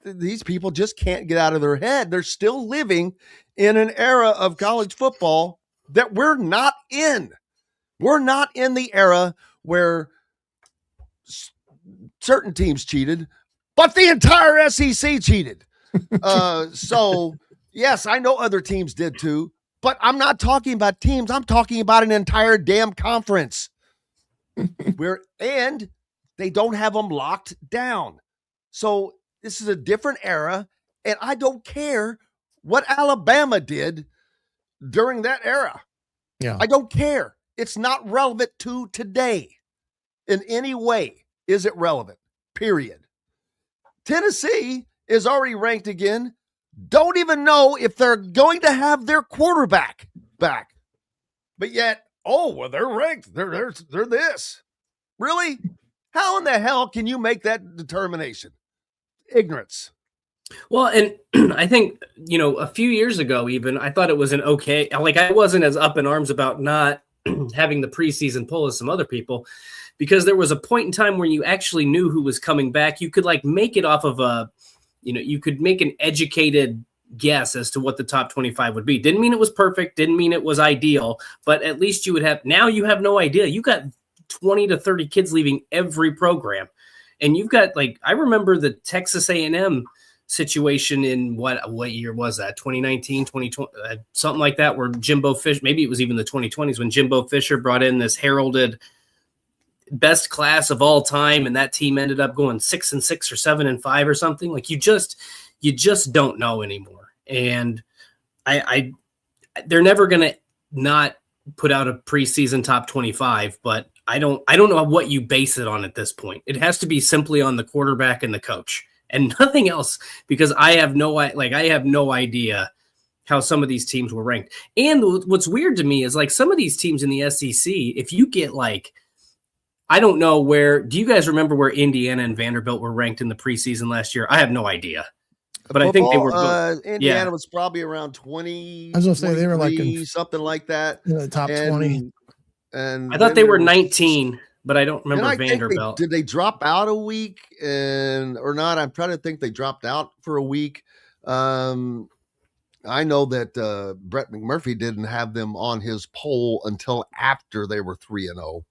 these people just can't get out of their head. They're still living in an era of college football that we're not in. We're not in the era where certain teams cheated, but the entire SEC cheated. So yes, I know other teams did too, but I'm not talking about teams. I'm talking about an entire damn conference and they don't have them locked down. So this is a different era, and I don't care what Alabama did during that era. Yeah. I don't care. It's not relevant to today in any way. Is it relevant? Period. Tennessee is already ranked again. Don't even know if they're going to have their quarterback back. But yet, they're ranked. They're this. Really? How in the hell can you make that determination? Ignorance. Well, and I think, a few years ago, even, I thought it was I wasn't as up in arms about not having the preseason poll as some other people, because there was a point in time where you actually knew who was coming back. You could make it off of you could make an educated guess as to what the top 25 would be. Didn't mean it was perfect. Didn't mean it was ideal, but at least you have no idea. You got 20 to 30 kids leaving every program. And you've got I remember the Texas A&M situation in what year was that? 2019, 2020, something like that, where Jimbo Fisher, maybe it was even the 2020s when Jimbo Fisher brought in this heralded best class of all time. And that team ended up going 6-6 or 7-5 or something. You just don't know anymore. And they're never going to not put out a preseason top 25, but I don't know what you base it on at this point. It has to be simply on the quarterback and the coach and nothing else, because I have no idea how some of these teams were ranked. And what's weird to me is some of these teams in the SEC, if you get I don't know do you guys remember where Indiana and Vanderbilt were ranked in the preseason last year? I have no idea. But I think they were Indiana was probably around 20. I was going to say they were something like that. In the top 20. And I thought they were 19, but I don't remember Vanderbilt. Did they drop out a week or not? I'm trying to think. They dropped out for a week. I know that Brett McMurphy didn't have them on his poll until after they were 3-0.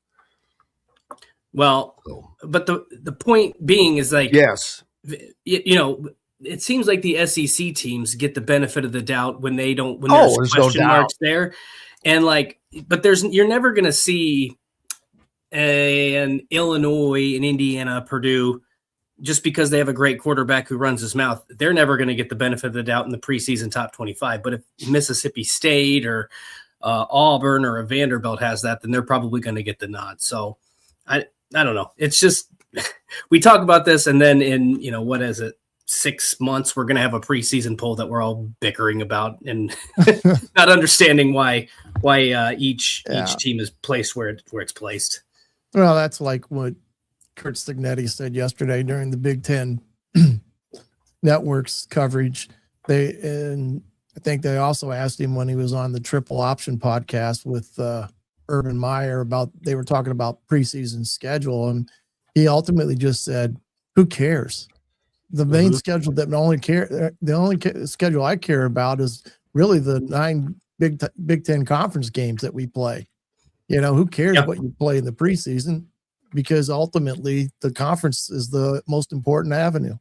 Well, but the point being is yes, it seems like the SEC teams get the benefit of the doubt when there's question marks there. And but you're never going to see an Illinois, an Indiana, Purdue, just because they have a great quarterback who runs his mouth. They're never going to get the benefit of the doubt in the preseason top 25. But if Mississippi State or Auburn or a Vanderbilt has that, then they're probably going to get the nod. So I don't know. It's just, we talk about this, and then in, what is it? 6 months, we're going to have a preseason poll that we're all bickering about and not understanding why each team is placed where it's placed. Well, that's like what Kurt Stignetti said yesterday during the Big Ten Network's coverage. I think they also asked him when he was on the Triple Option podcast with Urban Meyer about, they were talking about preseason schedule, and he ultimately just said, who cares? The main schedule that the only schedule I care about is really the 9 Big Ten conference games that we play. You know, who cares what you play in the preseason? Because ultimately the conference is the most important avenue.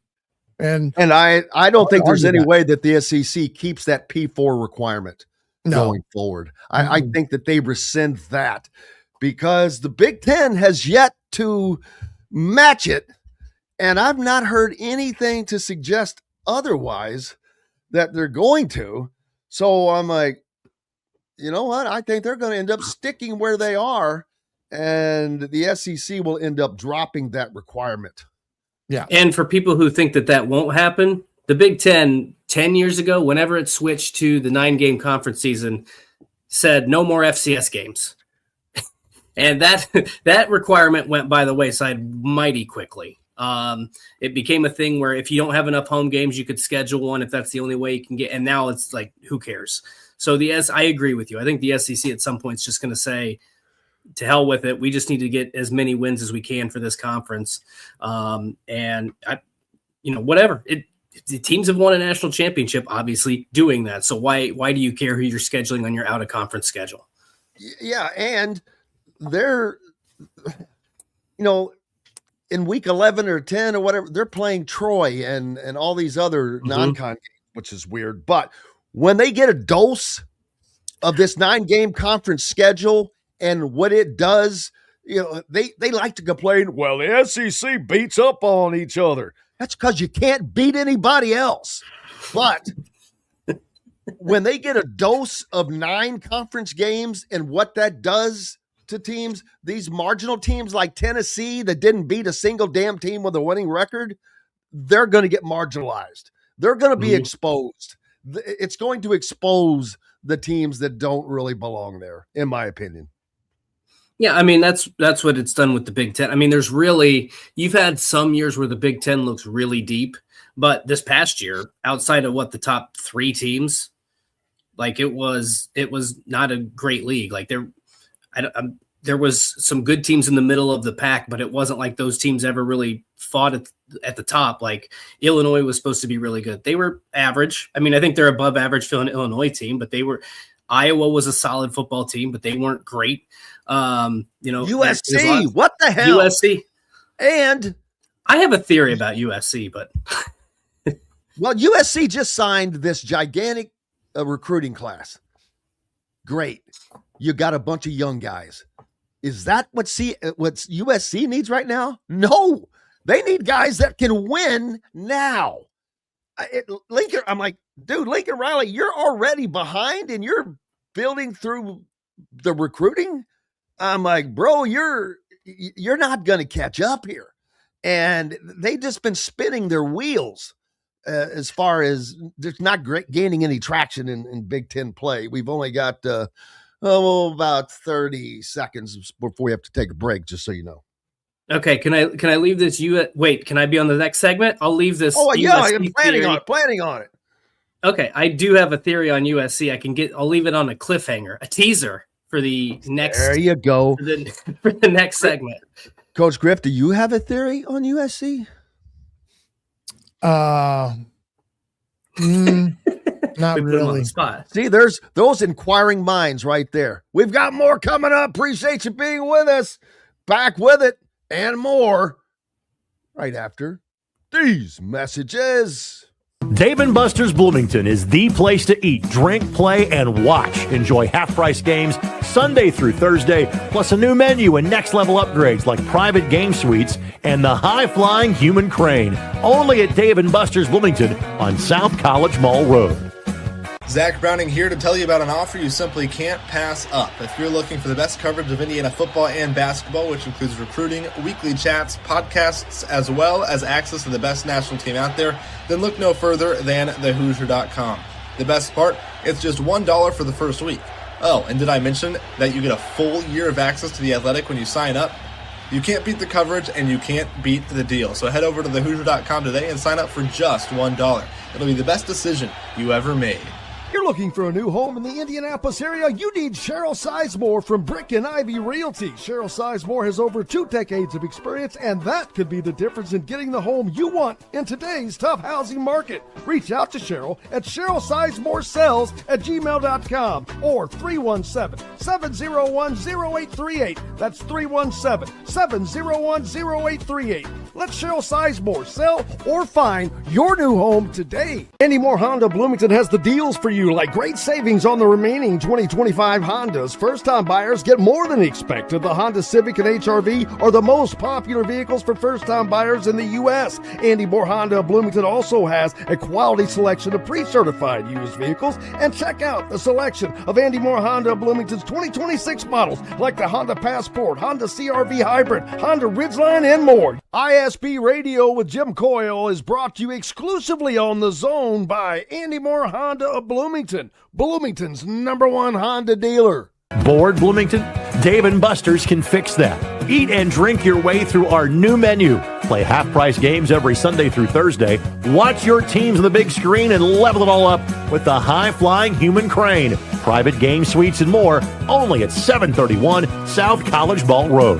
And I don't think there's any way that the SEC keeps that P4 requirement going forward. I think that they rescind that because the Big Ten has yet to match it. And I've not heard anything to suggest otherwise that they're going to. So I'm like, you know what? I think they're going to end up sticking where they are, and the SEC will end up dropping that requirement. Yeah. And for people who think that that won't happen, the Big Ten 10 years ago, whenever it switched to the 9-game conference season, said no more FCS games. And that requirement went by the wayside mighty quickly. It became a thing where if you don't have enough home games, you could schedule one if that's the only way you can get. And now it's like, who cares? So I agree with you. I think the SEC at some point is just going to say, to hell with it. We just need to get as many wins as we can for this conference. Whatever. The teams have won a national championship, obviously doing that. So why do you care who you're scheduling on your out of conference schedule? Yeah. And they're, in week 11 or 10 or whatever, they're playing Troy and all these other non-con games, which is weird. But when they get a dose of this 9-game conference schedule and what it does, they like to complain, well, the SEC beats up on each other. That's because you can't beat anybody else. But when they get a dose of 9 conference games and what that does to teams, these marginal teams like Tennessee that didn't beat a single damn team with a winning record, they're going to get marginalized. They're going to be exposed. It's going to expose the teams that don't really belong there, in my opinion. Yeah, I mean, that's what it's done with the Big Ten. I mean, you've had some years where the Big Ten looks really deep, but this past year, outside of the top 3 teams, like it was not a great league. Like there was some good teams in the middle of the pack, but it wasn't like those teams ever really fought at the top. Like Illinois was supposed to be really good. They were average. I mean, I think they're above average for an Illinois team, but Iowa was a solid football team, but they weren't great. USC, what the hell? USC. And I have a theory about USC, but well, USC just signed this gigantic recruiting class. Great. You got a bunch of young guys. Is that what USC needs right now? No, they need guys that can win now. I'm like, dude, Lincoln Riley, you're already behind and you're building through the recruiting. I'm like, bro, you're not going to catch up here. And they've just been spinning their wheels as far as there's not gaining any traction in Big Ten play. We've only got about 30 seconds before we have to take a break, just so you know. Okay, can I leave this? Wait, can I be on the next segment? I'll leave this. Oh yeah, I'm planning on it. Okay, I do have a theory on USC. I'll leave it on a cliffhanger, a teaser for the next. There you go. For the next segment. Coach Griff, do you have a theory on USC? Not really. See, there's those inquiring minds right there. We've got more coming up. Appreciate you being with us. Back with it and more right after these messages. Dave & Buster's Bloomington is the place to eat, drink, play, and watch. Enjoy half-price games Sunday through Thursday, plus a new menu and next-level upgrades like private game suites and the high-flying human crane. Only at Dave & Buster's Bloomington on South College Mall Road. Zach Browning here to tell you about an offer you simply can't pass up. If you're looking for the best coverage of Indiana football and basketball, which includes recruiting, weekly chats, podcasts, as well as access to the best national team out there, then look no further than thehoosier.com. The best part, it's just $1 for the first week. Oh, and did I mention that you get a full year of access to The Athletic when you sign up? You can't beat the coverage and you can't beat the deal. So head over to thehoosier.com today and sign up for just $1. It'll be the best decision you ever made. You're looking for a new home in the Indianapolis area? You need Cheryl Sizemore from Brick and Ivy Realty. Cheryl Sizemore has over 2 decades of experience, and that could be the difference in getting the home you want in today's tough housing market. Reach out to Cheryl at CherylSizemoreSells@gmail.com or 317-701-0838. That's 317-701-0838. Let Cheryl Sizemore sell or find your new home today. Andy Moore Honda Bloomington has the deals for you, like great savings on the remaining 2025 Hondas. First-time buyers get more than expected. The Honda Civic and HR-V are the most popular vehicles for first-time buyers in the U.S. Andy Moore Honda Bloomington also has a quality selection of pre-certified used vehicles. And check out the selection of Andy Moore Honda Bloomington's 2026 models, like the Honda Passport, Honda CR-V Hybrid, Honda Ridgeline, and more. ISB Radio with Jim Coyle is brought to you exclusively on The Zone by Andy Moore Honda of Bloomington, Bloomington's #1 Honda dealer. Bored, Bloomington? Dave and Buster's can fix that. Eat and drink your way through our new menu. Play half-price games every Sunday through Thursday. Watch your teams on the big screen and level it all up with the high-flying human crane. Private game suites and more, only at 731 South College Ball Road.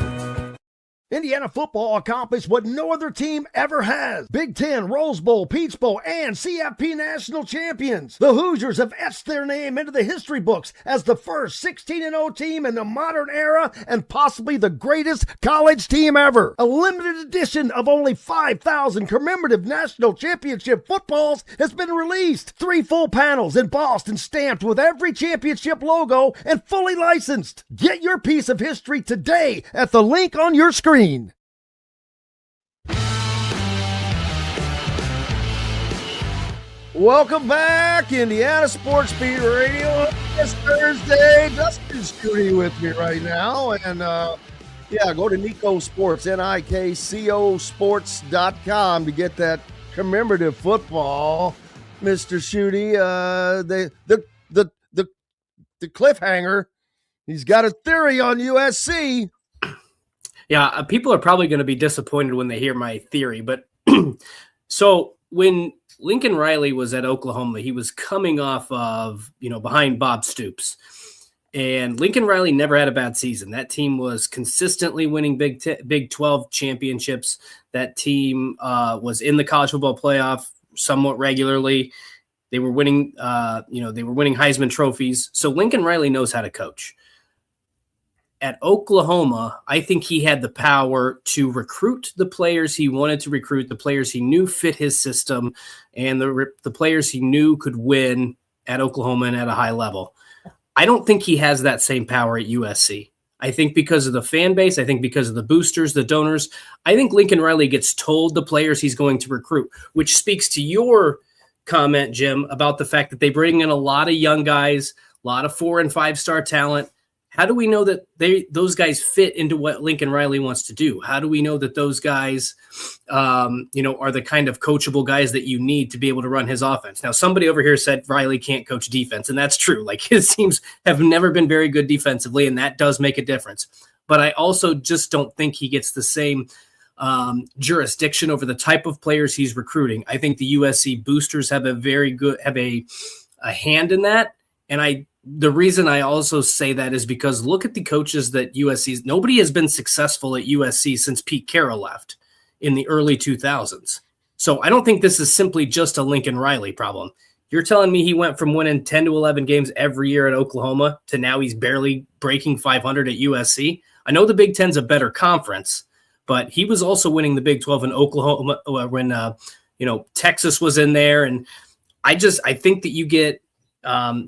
Indiana football accomplished what no other team ever has. Big Ten, Rose Bowl, Peach Bowl, and CFP national champions. The Hoosiers have etched their name into the history books as the first 16-0 team in the modern era and possibly the greatest college team ever. A limited edition of only 5,000 commemorative national championship footballs has been released. 3 full panels embossed and stamped with every championship logo and fully licensed. Get your piece of history today at the link on your screen. Welcome back, Indiana Sports Beat Radio. This Thursday, Dustin Schutte with me right now. And go to Nico Sports, NIKCO Sports.com to get that commemorative football. Mr. Schutte, the cliffhanger, he's got a theory on USC. Yeah, people are probably going to be disappointed when they hear my theory, but so when Lincoln Riley was at Oklahoma, he was coming off of, behind Bob Stoops, and Lincoln Riley never had a bad season. That team was consistently winning Big 12 championships. That team was in the college football playoff somewhat regularly. They were winning, they were winning Heisman trophies. So Lincoln Riley knows how to coach. At Oklahoma, I think he had the power to recruit the players he wanted to recruit, the players he knew fit his system, and the players he knew could win at Oklahoma and at a high level. I don't think he has that same power at USC. I think because of the fan base, I think because of the boosters, the donors, I think Lincoln Riley gets told the players he's going to recruit, which speaks to your comment, Jim, about the fact that they bring in a lot of young guys, a lot of 4- and 5-star talent. How do we know that those guys fit into what Lincoln Riley wants to do? How do we know that those guys, are the kind of coachable guys that you need to be able to run his offense? Now, somebody over here said Riley can't coach defense, and that's true. Like, his teams have never been very good defensively, and that does make a difference. But I also just don't think he gets the same jurisdiction over the type of players he's recruiting. I think the USC boosters have a hand in that, and the reason I also say that is because look at the coaches that nobody has been successful at USC since Pete Carroll left in the early 2000s. So I don't think this is simply just a Lincoln Riley problem. You're telling me he went from winning 10 to 11 games every year at Oklahoma to now he's barely breaking 500 at USC? I know the Big Ten's a better conference, but he was also winning the Big 12 in Oklahoma when Texas was in there. And I think that you get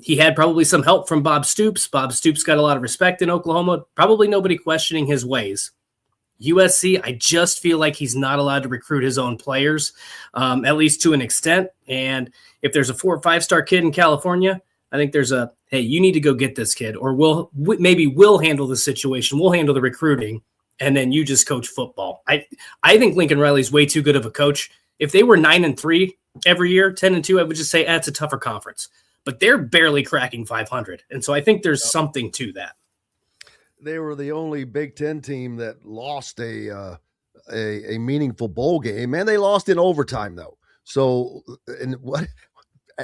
he had probably some help from Bob Stoops. Bob Stoops got a lot of respect in Oklahoma. Probably nobody questioning his ways. USC, I just feel like he's not allowed to recruit his own players, at least to an extent. And if there's a 4- or 5-star kid in California, I think there's hey, you need to go get this kid, or we'll handle the situation. We'll handle the recruiting, and then you just coach football. I think Lincoln Riley's way too good of a coach. If they were 9-3 every year, 10-2, I would just say that's a tougher conference. But they're barely cracking 500. And so I think there's something to that. They were the only Big Ten team that lost a meaningful bowl game, and they lost in overtime, though. So, and what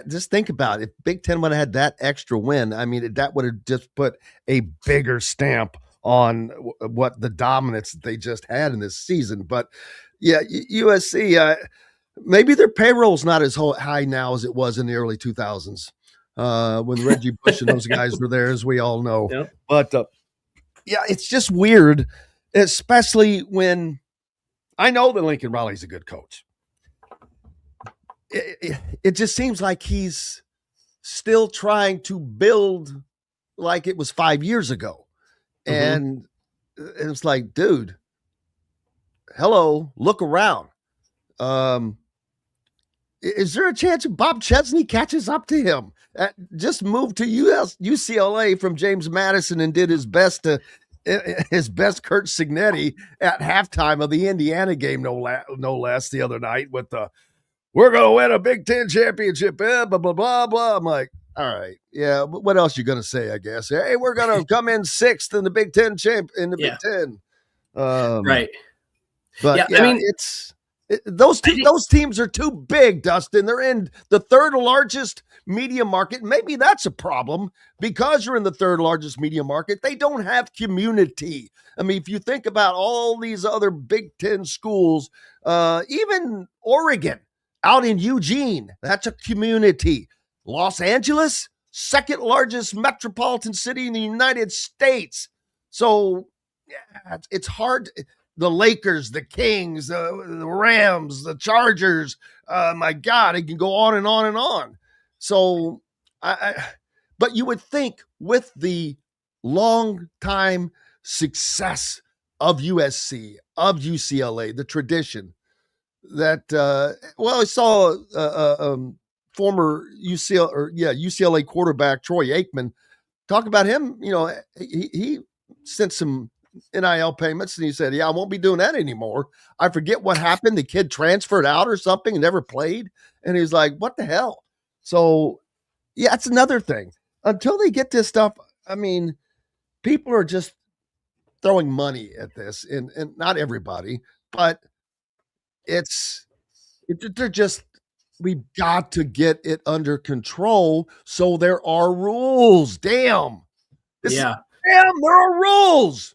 just think about it. If Big Ten would have had that extra win, I mean, that would have just put a bigger stamp on what the dominance that they just had in this season. But yeah, USC, maybe their payroll's not as high now as it was in the early 2000s when Reggie Bush and those guys were there, as we all know. Yep. But yeah, it's just weird, especially when I know that Lincoln Riley's a good coach. It just seems like he's still trying to build like it was 5 years ago. And it's like, dude, hello, look around. Is there a chance Bob Chesney catches up to him? Just moved to UCLA from James Madison and did his best Kurt Signetti at halftime of the Indiana game, no less, the other night with the, we're going to win a Big Ten championship, blah, blah, blah, blah, blah. I'm like, all right, yeah, but what else you going to say, I guess? Hey, we're going to come in sixth in the Big Ten Big Ten. Right. But yeah, I mean, those teams are too big, Dustin. They're in the third largest media market. Maybe that's a problem because you're in the third largest media market. They don't have community. I mean, if you think about all these other Big Ten schools, even Oregon out in Eugene, that's a community. Los Angeles, second largest metropolitan city in the United States. So yeah, it's hard. The Lakers, the Kings, the Rams, the Chargers. My God, it can go on and on and on. So, but you would think with the long time success of USC, of UCLA, the tradition that, I saw former UCLA quarterback Troy Aikman talk about him. You know, he sent some NIL payments and he said, yeah, I won't be doing that anymore. I forget what happened. The kid transferred out or something and never played. And he's like, what the hell? So yeah, that's another thing. Until they get this stuff, I mean, people are just throwing money at this and not everybody, but they're just, we've got to get it under control. So there are rules. Damn. Damn, there are rules.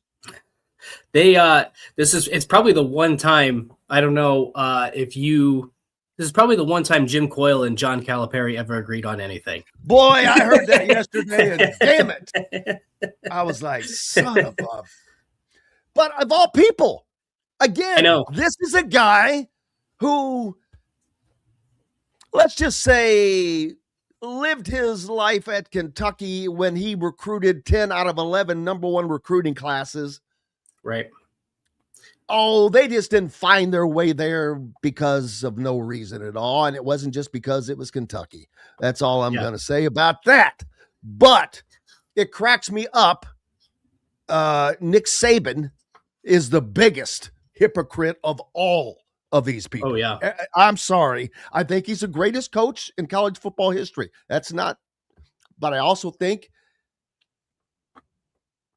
It's probably the one time, I don't know this is probably the one time Jim Coyle and John Calipari ever agreed on anything. Boy, I heard that yesterday and damn it. I was like, son of a. But of all people, again, I know. This is a guy who, let's just say, lived his life at Kentucky when he recruited 10 out of 11 number one recruiting classes. Right. Oh, they just didn't find their way there because of no reason at all. And it wasn't just because it was Kentucky. That's all I'm going to say about that. But it cracks me up. Nick Saban is the biggest hypocrite of all of these people. Oh, yeah. I'm sorry. I think he's the greatest coach in college football history. That's not, but I also think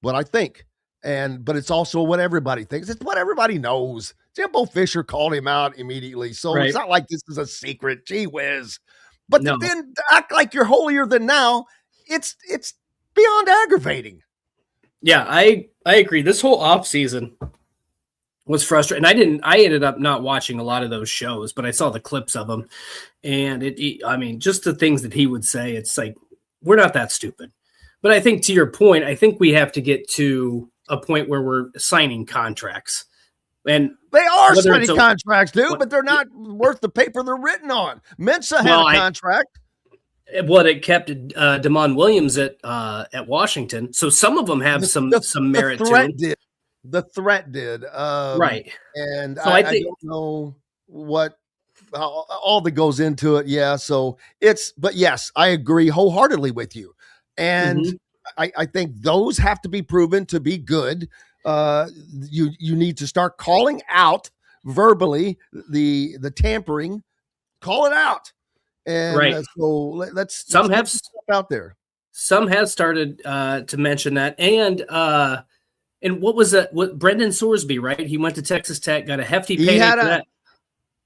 what I think. But it's also what everybody thinks. It's what everybody knows. Jimbo Fisher called him out immediately. So It's not like this is a secret. Gee whiz. But then to act like you're holier than now, it's beyond aggravating. Yeah, I agree. This whole off season was frustrating. I ended up not watching a lot of those shows, but I saw the clips of them. And I mean, just the things that he would say, it's like, we're not that stupid. But I think to your point, I think we have to get to a point where we're signing contracts. And they are signing contracts, dude, but they're not worth the paper they're written on. Mensa had a contract. It kept Damon Williams at Washington. So some of them have some merit to them. The threat did. Right. And so I don't know what all that goes into it. Yeah. So but yes, I agree wholeheartedly with you. And I think those have to be proven to be good. You need to start calling out verbally the tampering, call it out. And so let's have stuff out there. Some have started to mention that. And what was that? What Brendan Sorsby, right? He went to Texas Tech, got a hefty pay for that.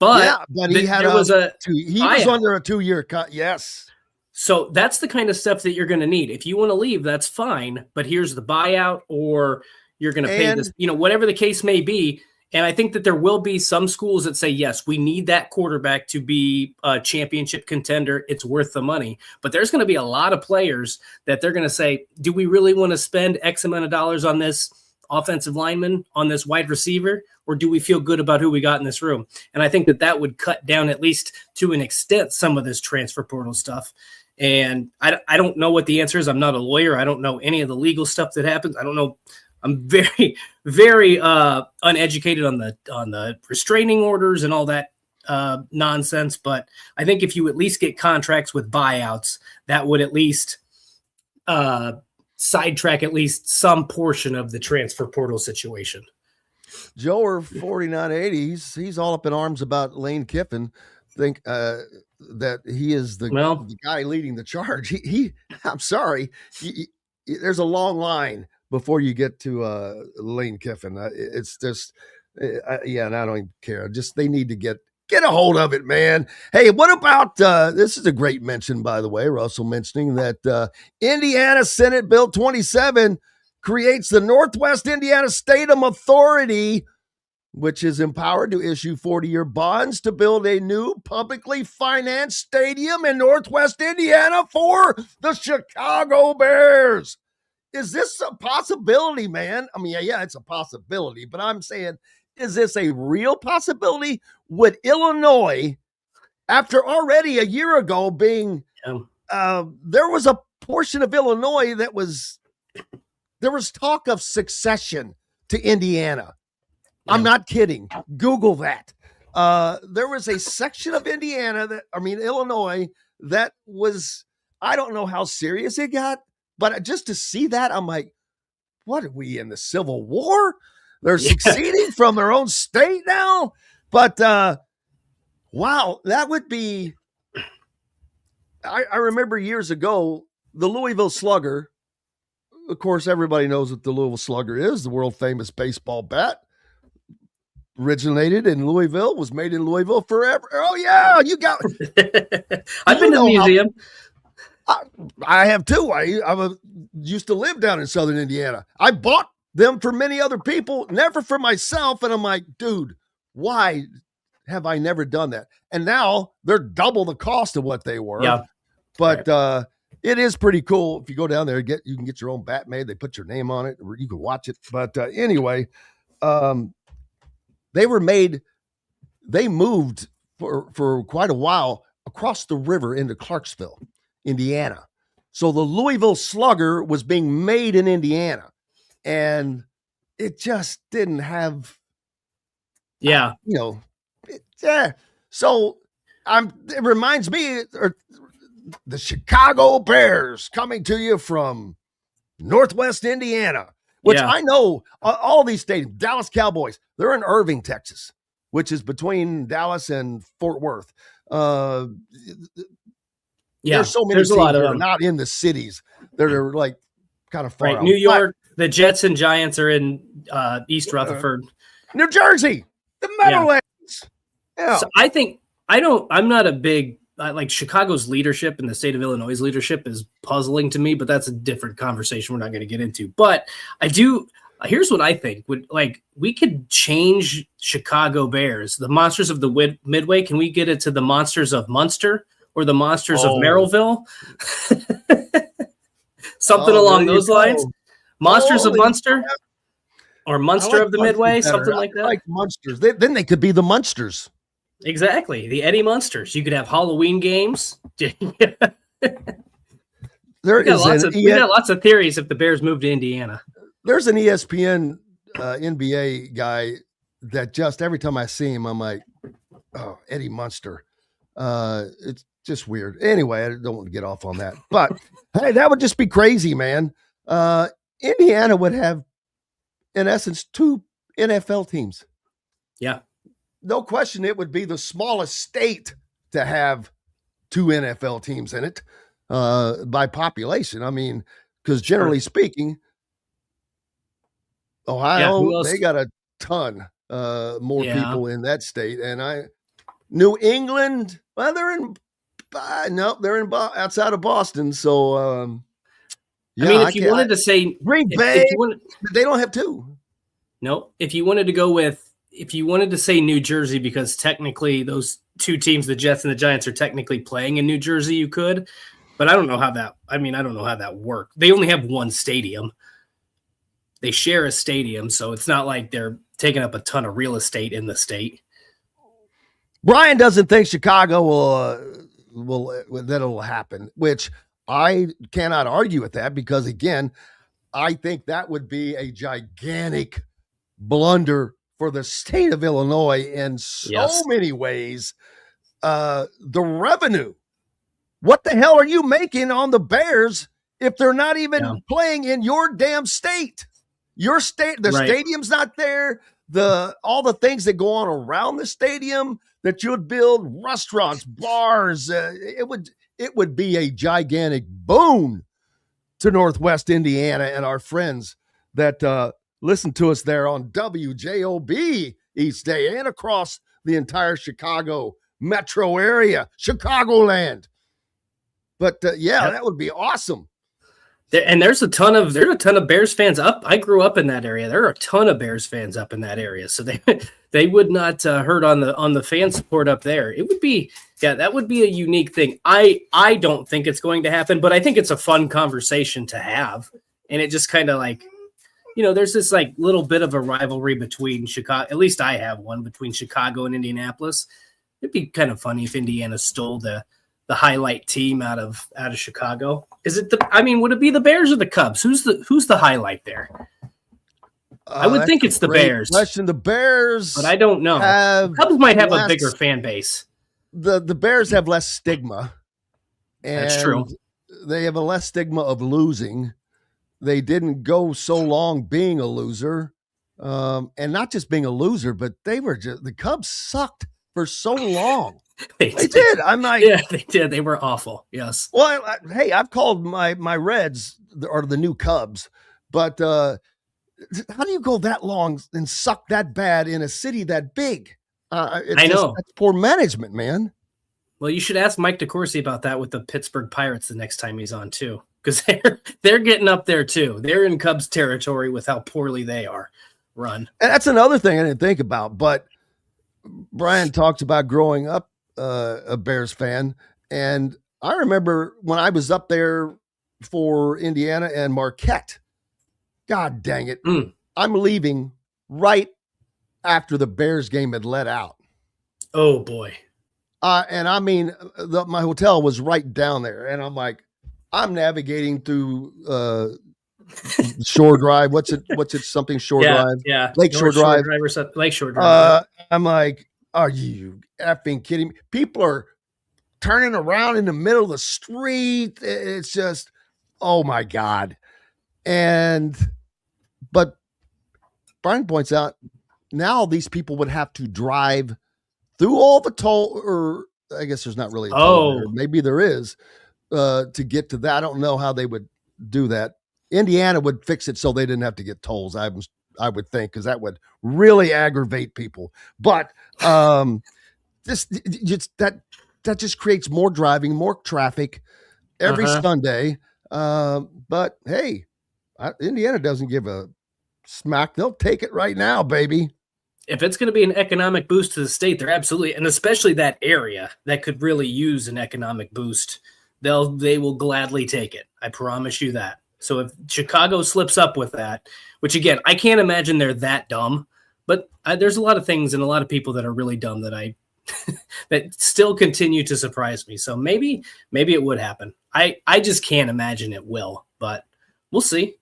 But but he had there was he was under a 2-year cut. Yes. So that's the kind of stuff that you're going to need. If you want to leave, that's fine. But here's the buyout, or you're going to pay this, whatever the case may be. And I think that there will be some schools that say, yes, we need that quarterback to be a championship contender. It's worth the money. But there's going to be a lot of players that they're going to say, do we really want to spend X amount of dollars on this offensive lineman, on this wide receiver, or do we feel good about who we got in this room? And I think that would cut down, at least to an extent, some of this transfer portal stuff. And I don't know what the answer is. I'm not a lawyer. I don't know any of the legal stuff that happens. I don't know. I'm very, very uneducated on the restraining orders and all that nonsense. But I think if you at least get contracts with buyouts, that would at least sidetrack at least some portion of the transfer portal situation. Joe, or 4980, he's all up in arms about Lane Kiffin. Think that he is the guy leading the charge. I'm sorry, there's a long line before you get to Lane Kiffin. It's just, and I don't even care. Just they need to get a hold of it, man. Hey, what about this is a great mention, by the way, Russell mentioning that Indiana Senate Bill 27 creates the Northwest Indiana Stadium Authority, which is empowered to issue 40-year bonds to build a new publicly financed stadium in Northwest Indiana for the Chicago Bears. Is this a possibility, man? I mean, yeah, it's a possibility, but I'm saying, is this a real possibility? Would Illinois, after already a year ago being, there was a portion of Illinois that there was talk of succession to Indiana. I'm not kidding. Google that. There was a section of Illinois that was, I don't know how serious it got, but just to see that, I'm like, what are we in the Civil War? They're succeeding from their own state now. But wow, that would be, I remember years ago, the Louisville Slugger, of course, everybody knows what the Louisville Slugger is, the world famous baseball bat. Originated in Louisville, was made in Louisville forever. Oh yeah, you got. I've been to the museum. I have too. I used to live down in Southern Indiana. I bought them for many other people, never for myself. And I'm like, dude, why have I never done that? And now they're double the cost of what they were. Yeah. But it is pretty cool. If you go down there, you can get your own bat made. They put your name on it, or you can watch it. But anyway, they moved for quite a while across the river into Clarksville, Indiana. So the Louisville Slugger was being made in Indiana, and it just didn't have, So it reminds me, the Chicago Bears coming to you from Northwest Indiana, which I know all these stadiums, Dallas Cowboys, they're in Irving, Texas, which is between Dallas and Fort Worth. There's so many there's a lot teams of that them. are not in the cities that are like kind of far out. New York, the Jets and Giants are in East Rutherford. New Jersey, the Meadowlands. Yeah. So I think I'm not a big like Chicago's leadership and the state of Illinois' leadership is puzzling to me, but that's a different conversation we're not going to get into. But I do. Here's what I think we could change Chicago Bears, the Monsters of the Midway. Can we get it to the Monsters of Munster or the Monsters of Merrillville? Something along those lines. Monsters of Munster or Munster of the Midway, something like that. I like Munsters. Then they could be the Munsters. Exactly. The Eddie Munsters. You could have Halloween games. We got lots of theories if the Bears move to Indiana. There's an ESPN NBA guy that just every time I see him, I'm like, oh, Eddie Munster. It's just weird. Anyway, I don't want to get off on that. But hey, that would just be crazy, man. Indiana would have, in essence, 2 NFL teams. Yeah. No question, it would be the smallest state to have 2 NFL teams in it by population. I mean, because generally speaking, Ohio, they got a ton more people in that state. And New England, well, they're in outside of Boston. So, I mean, if you wanted to say Green Bay, they don't have two. No, if you wanted to say New Jersey, because technically those two teams, the Jets and the Giants, are technically playing in New Jersey, you could. But I don't know how that worked. They only have one stadium. They share a stadium, so it's not like they're taking up a ton of real estate in the state. Brian doesn't think Chicago that'll happen, which I cannot argue with that, because again, I think that would be a gigantic blunder for the state of Illinois in so many ways. The revenue. What the hell are you making on the Bears if they're not even playing in your damn state? Your state, the stadium's not there. All the things that go on around the stadium that you would build, restaurants, bars, it would be a gigantic boon to Northwest Indiana and our friends that listen to us there on WJOB each day and across the entire Chicago metro area, Chicagoland. But that would be awesome. There's a ton of Bears fans up. I grew up in that area. There are a ton of Bears fans up in that area, so they would not hurt on the fan support up there. It would be that would be a unique thing. I don't think it's going to happen, but I think it's a fun conversation to have, and it just kind of like, there's this like little bit of a rivalry between Chicago. At least I have one between Chicago and Indianapolis. It'd be kind of funny if Indiana stole the highlight team out of Chicago. Is it would it be the Bears or the Cubs? Who's the highlight there? I would think it's the Bears. Question. The Bears, but I don't know. The Cubs might have a bigger fan base. The Bears have less stigma. And that's true. They have a less stigma of losing. They didn't go so long being a loser, and not just being a loser, but the Cubs sucked for so long. They did. I'm like, yeah, they did. They were awful. Yes. Well, hey, I've called my Reds or the new Cubs, but how do you go that long and suck that bad in a city that big? I know. That's poor management, man. Well, you should ask Mike DeCourcy about that with the Pittsburgh Pirates the next time he's on too, because they're getting up there too. They're in Cubs territory with how poorly they are run. And that's another thing I didn't think about. But Brian talks about growing up a Bears fan, and I remember when I was up there for Indiana and Marquette. God dang it. I'm leaving right after the Bears game had let out. Oh boy. And I mean, my hotel was right down there, and I'm like, I'm navigating through Shore Drive. What's it? Something Shore Drive? Yeah. Lakeshore Drive. Lakeshore Drive. I'm like, are you effing kidding me? People are turning around in the middle of the street. It's just, oh my God. But Brian points out, now these people would have to drive through all the toll, or I guess there's not really a toll there. Maybe there is, to get to that. I don't know how they would do that. Indiana would fix it so they didn't have to get tolls, I would think, because that would really aggravate people. But that just creates more driving, more traffic every Sunday. But hey, Indiana doesn't give a smack. They'll take it right now, baby. If it's going to be an economic boost to the state, they're absolutely, and especially that area that could really use an economic boost, they will gladly take it. I promise you that. So if Chicago slips up with that, which again, I can't imagine they're that dumb, but there's a lot of things and a lot of people that are really dumb that that still continue to surprise me. So maybe it would happen. I just can't imagine it will, but we'll see.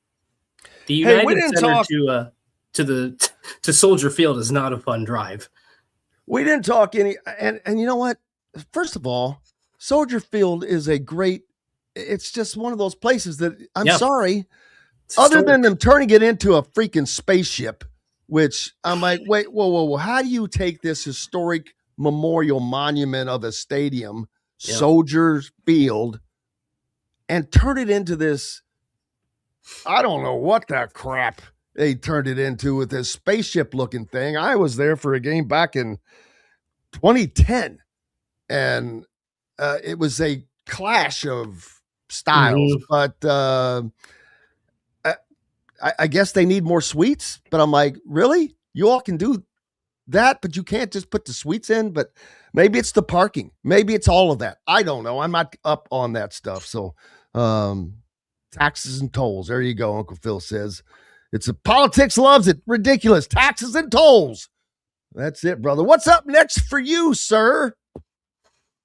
The United Center to Soldier Field is not a fun drive. We didn't talk any, and you know what? First of all, Soldier Field is it's just one of those places that I'm sorry, other than them turning it into a freaking spaceship, which I'm like, wait, whoa. How do you take this historic memorial monument of a stadium, Soldier Field, and turn it into this? I don't know what that crap they turned it into with this spaceship looking thing. I was there for a game back in 2010. and it was a clash of styles. But I guess they need more sweets. But I'm like, really? You all can do that, but you can't just put the sweets in? But maybe it's the parking. Maybe it's all of that. I don't know. I'm not up on that stuff. So taxes and tolls. There you go, Uncle Phil says. It's a politics loves it. Ridiculous. Taxes and tolls. That's it, brother. What's up next for you, sir?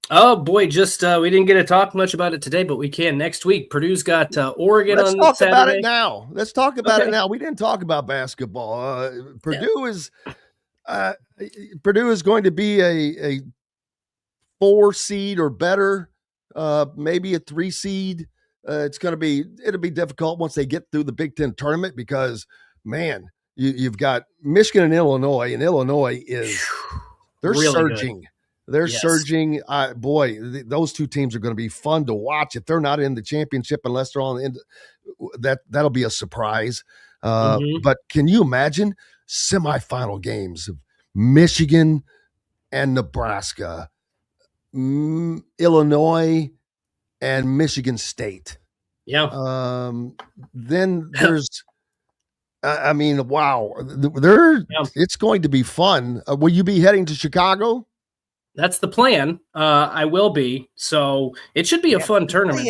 Oh boy, just we didn't get to talk much about it today, but we can next week. Purdue's got Oregon on Saturday. Let's talk about it now. Let's talk about it now. We didn't talk about basketball. Purdue is going to be a 4 seed or better, maybe a 3 seed. It'll be difficult once they get through the Big Ten tournament because, man, you've got Michigan and Illinois they're really surging. Good. They're surging. Those two teams are going to be fun to watch. If they're not in the championship, unless they're on the end, that'll be a surprise. But can you imagine semifinal games of Michigan and Nebraska, Illinois and Michigan State? Yeah. Then there's, wow. It's going to be fun. Will you be heading to Chicago? That's the plan. I will be. So it should be a fun tournament.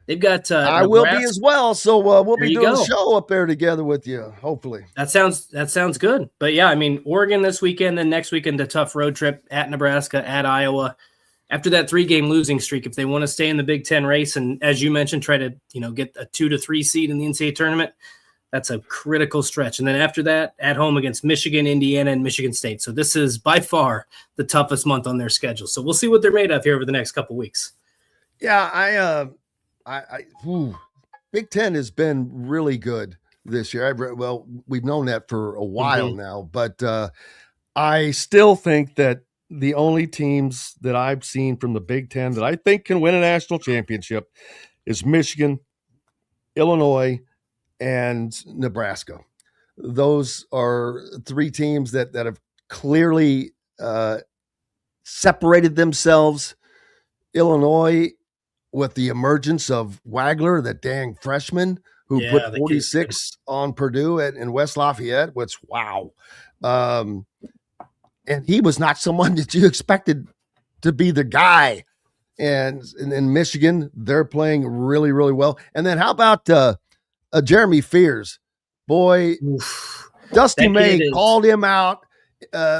They've got. I will be as well. So we'll be doing a show up there together with you. Hopefully. That sounds good. But yeah, I mean, Oregon this weekend, then next weekend a tough road trip at Nebraska, at Iowa. After that 3-game losing streak, if they want to stay in the Big Ten race, and as you mentioned, try to get a 2 to 3 seed in the NCAA tournament. That's a critical stretch. And then after that, at home against Michigan, Indiana, and Michigan State. So this is by far the toughest month on their schedule. So we'll see what they're made of here over the next couple of weeks. Yeah, Big Ten has been really good this year. We've known that for a while now, but I still think that the only teams that I've seen from the Big Ten that I think can win a national championship is Michigan, Illinois, and Nebraska. Those are 3 teams that have clearly separated themselves. Illinois, with the emergence of Wagler, the dang freshman who put 46 on Purdue in West Lafayette, which, wow. And he was not someone that you expected to be the guy. And in Michigan, they're playing really, really well. And then how about Jeremy Fears? Boy, Dusty May called him out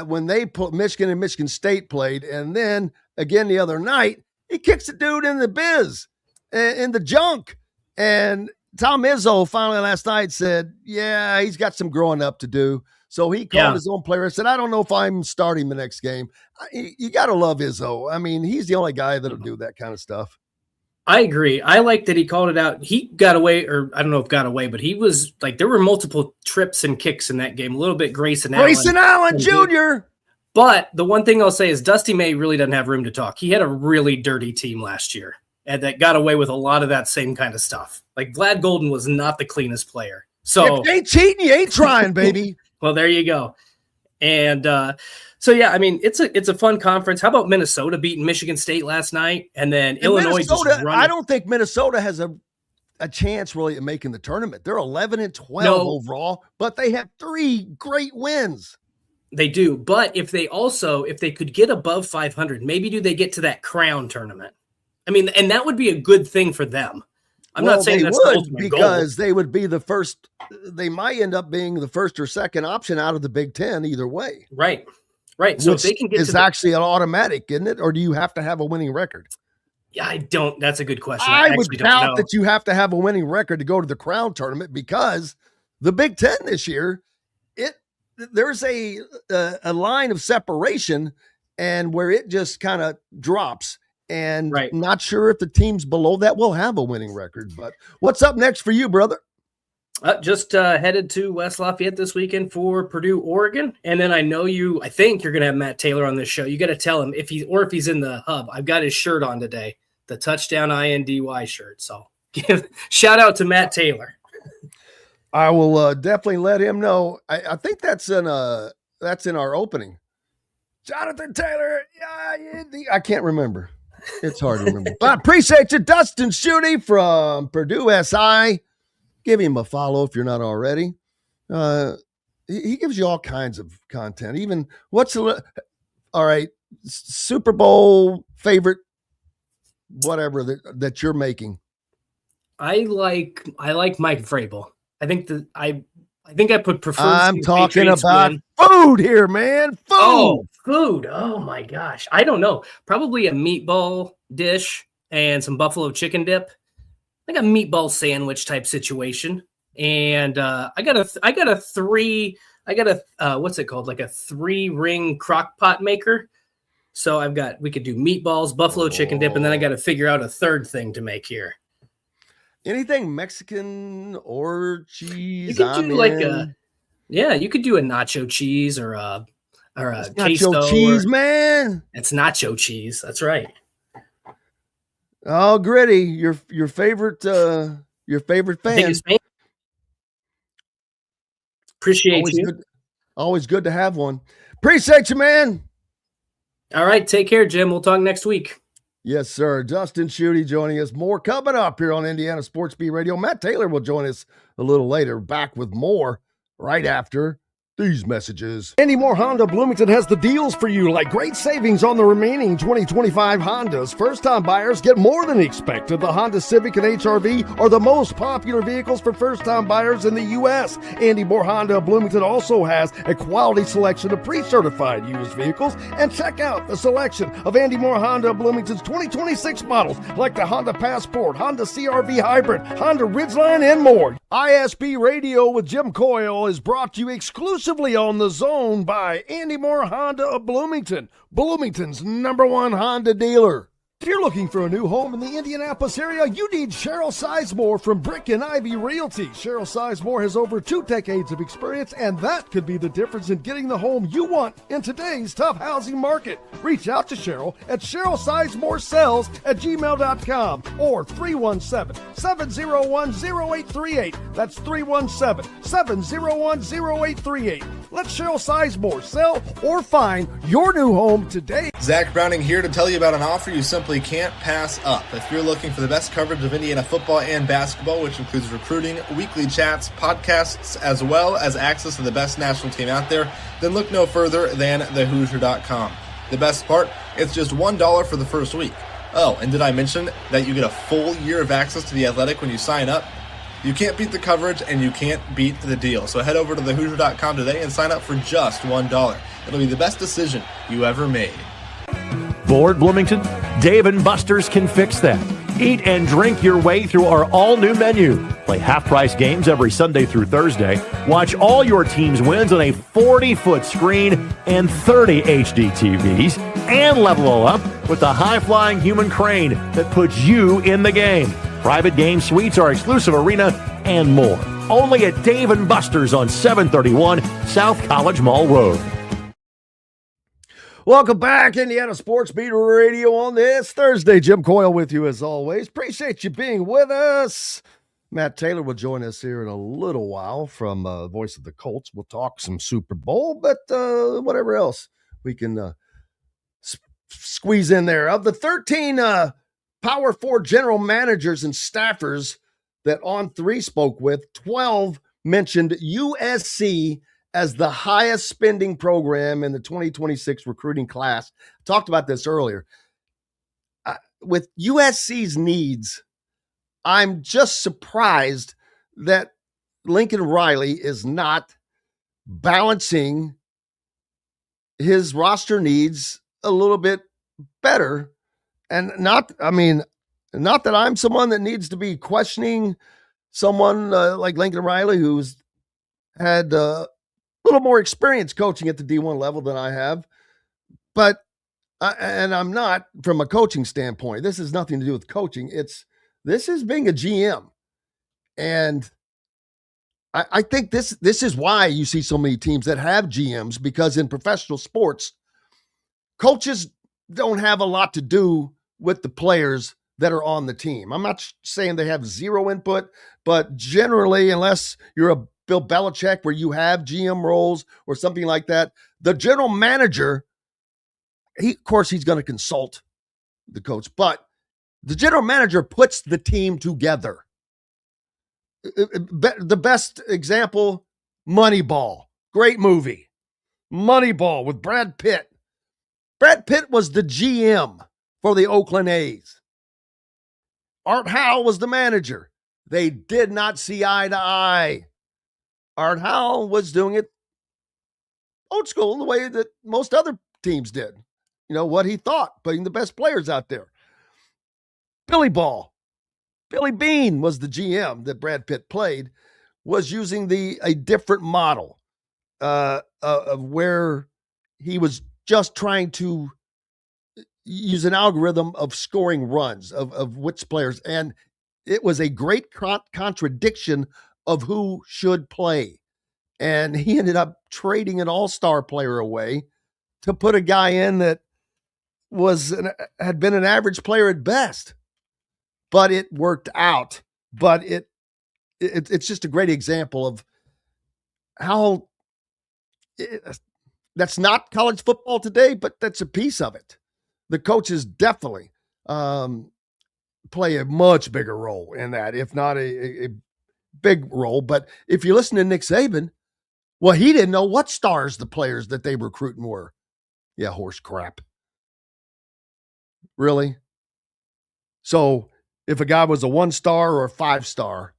when they put Michigan and Michigan State played. And then again the other night, he kicks the dude in the biz, in the junk. And Tom Izzo finally last night said, yeah, he's got some growing up to do. So he called his own player and said, I don't know if I'm starting the next game. You got to love Izzo. I mean, he's the only guy that'll do that kind of stuff. I agree. I like that he called it out. He got away, or I don't know if got away, but he was like, there were multiple trips and kicks in that game. A little bit Grayson Allen Jr. But the one thing I'll say is Dusty May really doesn't have room to talk. He had a really dirty team last year and that got away with a lot of that same kind of stuff. Like Vlad Golden was not the cleanest player. So if you ain't cheating, you ain't trying, baby. Well, there you go. And so, yeah, I mean, it's a fun conference. How about Minnesota beating Michigan State last night? And then Illinois I don't think Minnesota has a chance really at making the tournament. They're 11-12 overall, but they have 3 great wins. They do. But if they could get above 500, maybe do they get to that crown tournament? I mean, and that would be a good thing for them. I'm not saying that's the ultimate because goal. They would be the first. They might end up being the first or second option out of the Big Ten either way. Right. So if they can get it's actually an automatic, isn't it? Or do you have to have a winning record? Yeah, I don't. That's a good question. I would doubt that you have to have a winning record to go to the crown tournament because the Big Ten this year, there's a line of separation and where it just kind of drops. And not sure if the teams below that will have a winning record. But what's up next for you, brother? Just headed to West Lafayette this weekend for Purdue, Oregon. And then I think you're going to have Matt Taylor on this show. You got to tell him if he's in the hub. I've got his shirt on today, the Touchdown INDY shirt. So shout out to Matt Taylor. I will definitely let him know. I think that's in our opening. Jonathan Taylor. Yeah, I can't remember. It's hard to remember. But I appreciate you, Dustin Schutte from Purdue SI. Give him a follow if you're not already. He gives you all kinds of content. Even all right, Super Bowl favorite, whatever that you're making. I like Mike Vrabel. I think I put preferred. I'm talking about food here, man. Food. Oh, food. Oh my gosh. I don't know. Probably a meatball dish and some buffalo chicken dip. Like a meatball sandwich type situation. And I got a what's it called? Like a 3-ring crock pot maker. So we could do meatballs, buffalo chicken dip, and then I got to figure out a third thing to make here. Anything Mexican or cheese? You could do you could do a nacho cheese or a queso. Nacho cheese, man. It's nacho cheese. That's right. Oh, Gritty, your favorite fan. Appreciate you. Always good to have one. Appreciate you, man. All right, take care, Jim. We'll talk next week. Yes, sir. Dustin Schutte joining us. More coming up here on Indiana Sports Beat Radio. Matt Taylor will join us a little later. Back with more right after these messages. Andy Moore Honda Bloomington has the deals for you, like great savings on the remaining 2025 Hondas. First-time buyers get more than expected. The Honda Civic and HR-V are the most popular vehicles for first-time buyers in the U.S. Andy Moore Honda Bloomington also has a quality selection of pre-certified used vehicles. And check out the selection of Andy Moore Honda Bloomington's 2026 models, like the Honda Passport, Honda CR-V Hybrid, Honda Ridgeline, and more. ISB Radio with Jim Coyle is brought to you exclusively on The Zone by Andy Moore Honda of Bloomington, Bloomington's #1 Honda dealer. If you're looking for a new home in the Indianapolis area, you need Cheryl Sizemore from Brick and Ivy Realty. Cheryl Sizemore has over 2 decades of experience, and that could be the difference in getting the home you want in today's tough housing market. Reach out to Cheryl at CherylSizemore@gmail.com or 317-701-0838. That's 317-701-0838. Let Cheryl Sizemore sell or find your new home today. Zach Browning here to tell you about an offer you simply can't pass up. If you're looking for the best coverage of Indiana football and basketball, which includes recruiting, weekly chats, podcasts, as well as access to the best national team out there, then look no further than thehoosier.com. The best part, it's just $1 for the first week. Oh, and did I mention that you get a full year of access to The Athletic when you sign up? You can't beat the coverage, and you can't beat the deal. So head over to thehoosier.com today and sign up for just $1. It'll be the best decision you ever made. Bored, Bloomington? Dave & Buster's can fix that. Eat and drink your way through our all-new menu. Play half-price games every Sunday through Thursday. Watch all your team's wins on a 40-foot screen and 30 HD TVs. And level all up with the high-flying human crane that puts you in the game. Private game suites, our exclusive arena, and more. Only at Dave & Buster's on 731 South College Mall Road. Welcome back, Indiana Sports Beat Radio on this Thursday. Jim Coyle with you as always. Appreciate you being with us. Matt Taylor will join us here in a little while from Voice of the Colts. We'll talk some Super Bowl, but whatever else we can squeeze in there. Of the 13 Power 4 general managers and staffers that On3 spoke with, 12 mentioned USC as the highest spending program in the 2026 recruiting class. Talked about this earlier. With USC's needs, I'm just surprised that Lincoln Riley is not balancing his roster needs a little bit better. And not that I'm someone that needs to be questioning someone like Lincoln Riley, who's had little more experience coaching at the D1 level than I have, but and I'm not from a coaching standpoint. This has nothing to do with coaching. This is being a GM, and I think this is why you see so many teams that have GMs, because in professional sports, coaches don't have a lot to do with the players that are on the team. I'm not saying they have zero input, but generally, unless you're a Bill Belichick where you have GM roles or something like that, the general manager of course, he's going to consult the coach, but the general manager puts the team together. The best example, Moneyball. Great movie. Moneyball with Brad Pitt. Brad Pitt was the GM for the Oakland A's. Art Howe was the manager. They did not see eye to eye. Art Howe was doing it old school, the way that most other teams did. You know, what he thought, putting the best players out there. Billy Bean was the GM that Brad Pitt played, was using a different model of where he was just trying to use an algorithm of scoring runs of which players. And it was a great contradiction of who should play. And he ended up trading an all-star player away to put a guy in that had been an average player at best. But it worked out. But it's just a great example of how that's not college football today, but that's a piece of it. The coaches definitely play a much bigger role in that, if not a big role. But if you listen to Nick Saban, well, he didn't know what stars the players that they were recruiting were. Yeah, horse crap. Really? So if a guy was a 1-star or a 5-star,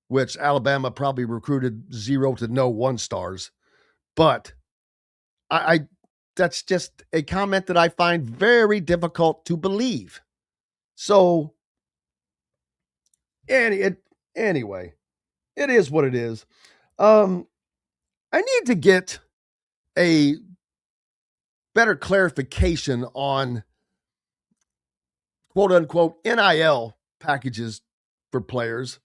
which Alabama probably recruited 0 to no 1-stars, but I that's just a comment that I find very difficult to believe. So anyway, it is what it is. I need to get a better clarification on quote unquote NIL packages for players,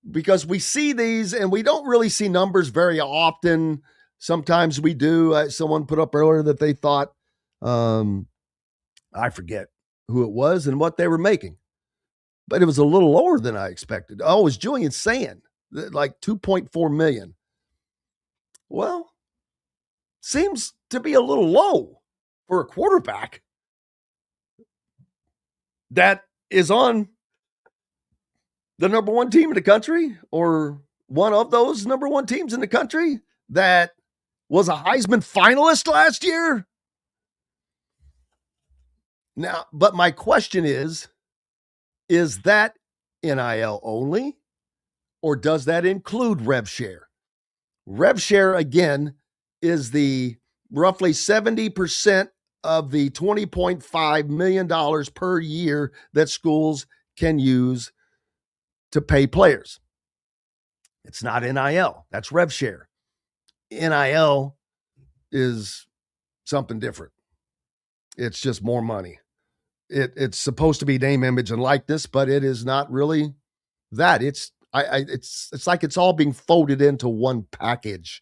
because we see these and we don't really see numbers very often. Sometimes we do. Someone put up earlier that they thought, I forget who it was and what they were making, but it was a little lower than I expected. Oh, it was Julian saying like 2.4 million. Well, seems to be a little low for a quarterback that is on the number one team in the country, or one of those number one teams in the country, that was a Heisman finalist last year. Now, but my question is that NIL only, or does that include rev share? Rev share, again, is the roughly 70% of the $20.5 million per year that schools can use to pay players. It's not NIL. That's rev share. NIL is something different. It's just more money. It's supposed to be name, image, and likeness, but it is not really that. It's like it's all being folded into one package.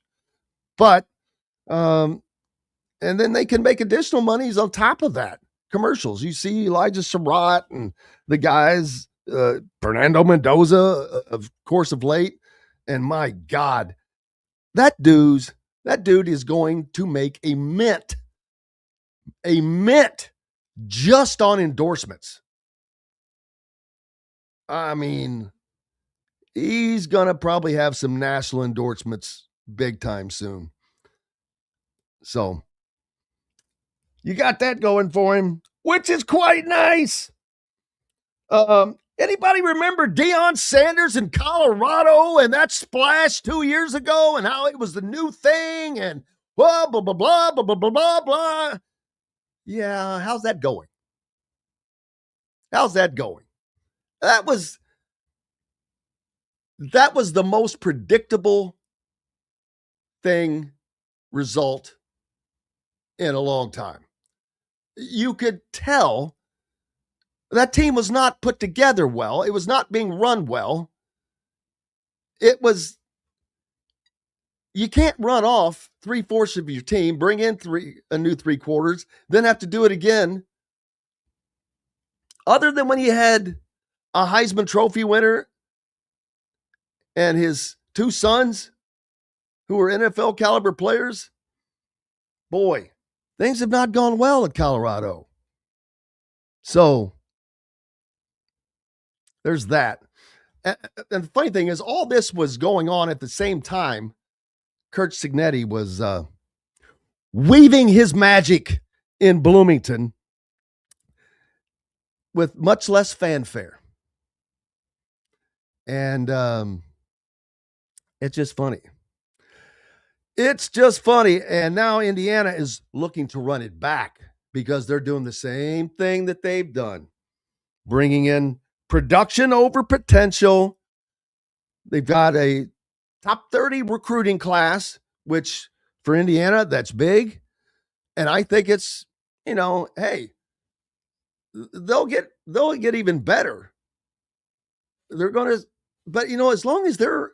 But and then they can make additional monies on top of that. Commercials. You see Elijah Surratt and the guys, Fernando Mendoza, of course, of late. And my God, that dude is going to make a mint just on endorsements. I mean, he's going to probably have some national endorsements big time soon. So you got that going for him, which is quite nice. Anybody remember Deion Sanders in Colorado and that splash 2 years ago and how it was the new thing and blah, blah, blah, blah, blah, blah, blah, blah, blah. Yeah, how's that going? How's that going? That was the most predictable result in a long time. You could tell that team was not put together well. It was not being run well. You can't run off 3/4 of your team, bring in a new 3/4, then have to do it again. Other than when you had a Heisman Trophy winner and his two sons who were NFL caliber players, boy, Things have not gone well at Colorado. So there's that. And the funny thing is, all this was going on at the same time Kurt Cignetti was weaving his magic in Bloomington with much less fanfare. And it's just funny. It's just funny. And now Indiana is looking to run it back because they're doing the same thing that they've done, bringing in production over potential. They've got a top 30 recruiting class, which for Indiana, that's big. And I think it's, hey, they'll get even better. They're going to, but as long as they're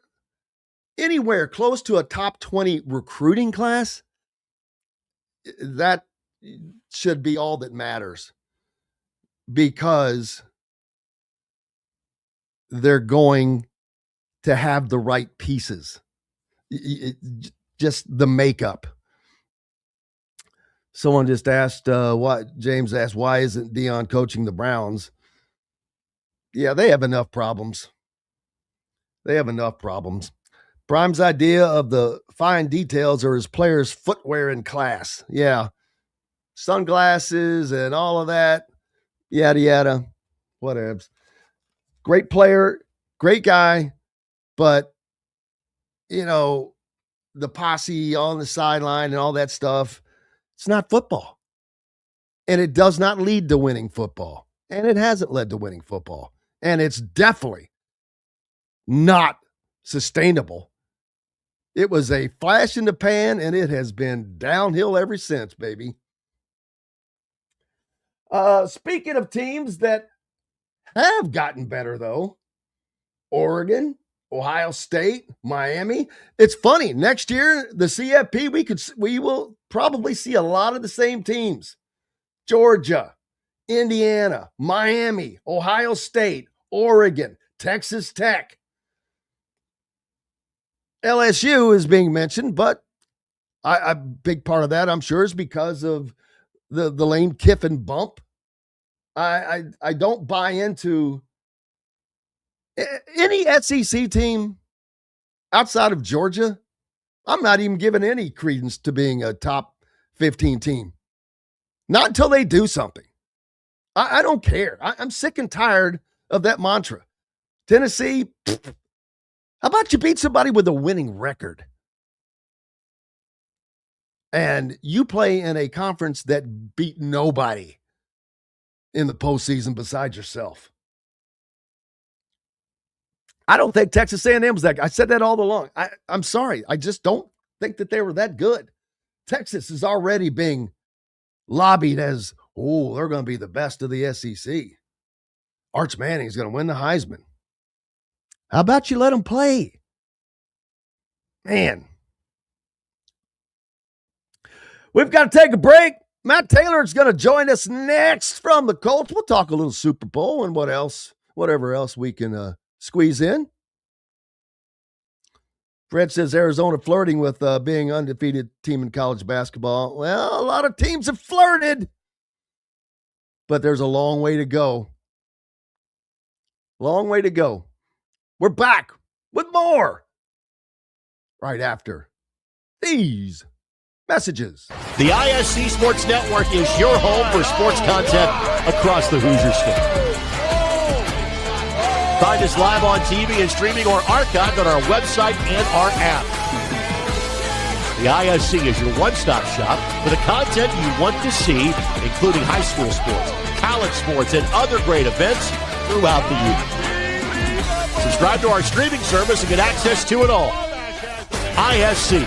anywhere close to a top 20 recruiting class, that should be all that matters, because they're going to have the right pieces. Just the makeup. Someone just asked, James asked, why isn't Dion coaching the Browns? Yeah, they have enough problems. Prime's idea of the fine details are his players' footwear in class. Yeah. Sunglasses and all of that. Yada, yada. Whatevs. Great player, great guy, but, the posse on the sideline and all that stuff, it's not football. And it does not lead to winning football. And it hasn't led to winning football. And it's definitely not sustainable. It was a flash in the pan, and it has been downhill ever since, baby. Speaking of teams that have gotten better, though, Oregon, Ohio State, Miami. It's funny. Next year, the CFP, we will probably see a lot of the same teams. Georgia, Indiana, Miami, Ohio State, Oregon, Texas Tech. LSU is being mentioned, but a big part of that, I'm sure, is because of the Lane Kiffin bump. I don't buy into any SEC team outside of Georgia. I'm not even giving any credence to being a top 15 team. Not until they do something. I don't care. I'm sick and tired of that mantra. Tennessee, how about you beat somebody with a winning record? And you play in a conference that beat nobody in the postseason besides yourself. I don't think Texas A&M was that good. I said that all along. I'm sorry. I just don't think that they were that good. Texas is already being lobbied as, they're going to be the best of the SEC. Arch Manning's going to win the Heisman. How about you let them play? Man. We've got to take a break. Matt Taylor is going to join us next from the Colts. We'll talk a little Super Bowl and whatever else we can squeeze in. Fred says Arizona flirting with being undefeated team in college basketball. Well, a lot of teams have flirted, but there's a long way to go. Long way to go. We're back with more right after these messages. The ISC Sports Network is your home for sports content across the Hoosier State. Find us live on TV and streaming or archived on our website and our app. The ISC is your one-stop shop for the content you want to see, including high school sports, college sports, and other great events throughout the year. Subscribe to our streaming service and get access to it all. ISC.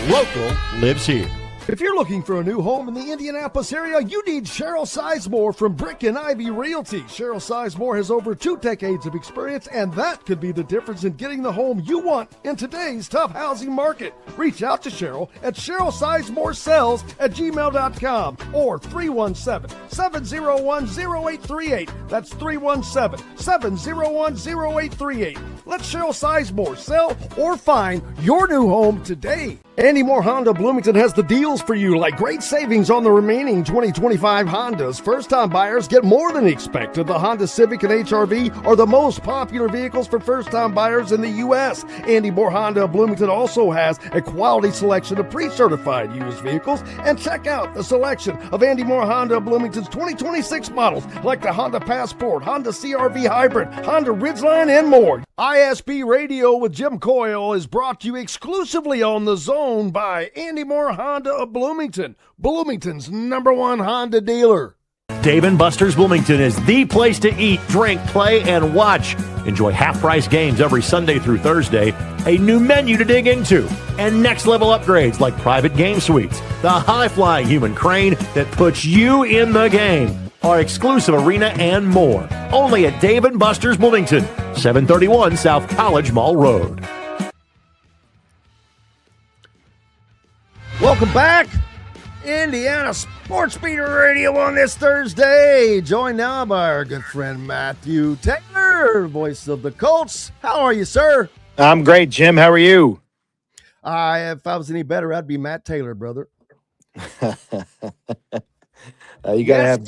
Local lives here. If you're looking for a new home in the Indianapolis area, you need Cheryl Sizemore from Brick and Ivy Realty. Cheryl Sizemore has over 2 decades of experience, and that could be the difference in getting the home you want in today's tough housing market. Reach out to Cheryl at CherylSizemore@gmail.com or 317-701-0838. That's 317-701-0838. Let Cheryl Sizemore sell or find your new home today. Andy Moore Honda Bloomington has the deals for you, like great savings on the remaining 2025 Hondas. First-time buyers get more than expected. The Honda Civic and HR-V are the most popular vehicles for first-time buyers in the U.S. Andy Moore Honda Bloomington also has a quality selection of pre-certified used vehicles. And check out the selection of Andy Moore Honda Bloomington's 2026 models, like the Honda Passport, Honda CR-V Hybrid, Honda Ridgeline, and more. ISB Radio with Jim Coyle is brought to you exclusively on The Zone by Andy Moore Honda of Bloomington, Bloomington's #1 Honda dealer. Dave & Buster's Bloomington is the place to eat, drink, play, and watch. Enjoy half-price games every Sunday through Thursday, a new menu to dig into, and next-level upgrades like private game suites, the high-flying human crane that puts you in the game, our exclusive arena, and more. Only at Dave & Buster's Bloomington, 731 South College Mall Road. Welcome back. Indiana Sports Beater Radio on this Thursday. Joined now by our good friend Matthew Taylor, voice of the Colts. How are you, sir? I'm great, Jim. How are you? If I was any better, I'd be Matt Taylor, brother. You got to have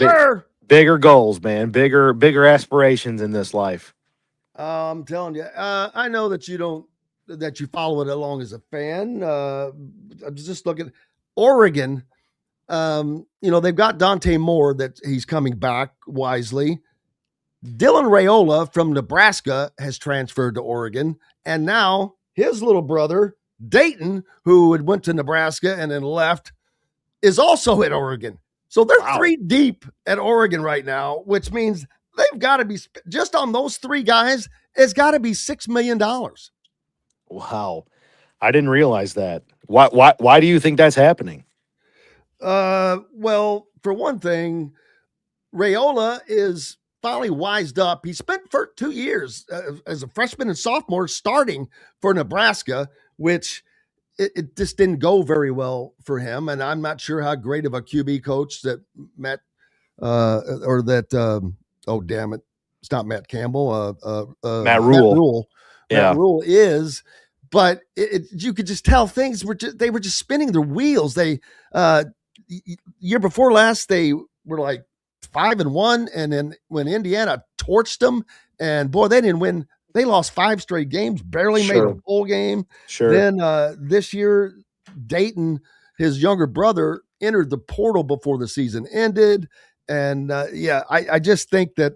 bigger goals, man. Bigger aspirations in this life. I'm telling you. I know that you follow it along as a fan. I'm just looking. Oregon, they've got Dante Moore that he's coming back wisely. Dylan Raiola from Nebraska has transferred to Oregon. And now his little brother, Dayton, who had went to Nebraska and then left, is also at Oregon. So they're 3 deep at Oregon right now, which means they've got to be, just on those 3 guys, it's got to be $6 million. Wow. I didn't realize that. Why do you think that's happening? Well, for one thing, Raiola is finally wised up. He spent for 2 years as a freshman and sophomore starting for Nebraska, which it just didn't go very well for him. And I'm not sure how great of a QB coach that Matt it's not Matt Campbell. Matt Rule. Matt Rule is. But you could just tell things they were just spinning their wheels. They year before last they were like 5-1, and then when Indiana torched them, and boy, they didn't win. They lost 5 straight games, barely made a bowl game. Sure. Then this year, Dayton, his younger brother, entered the portal before the season ended, and I just think that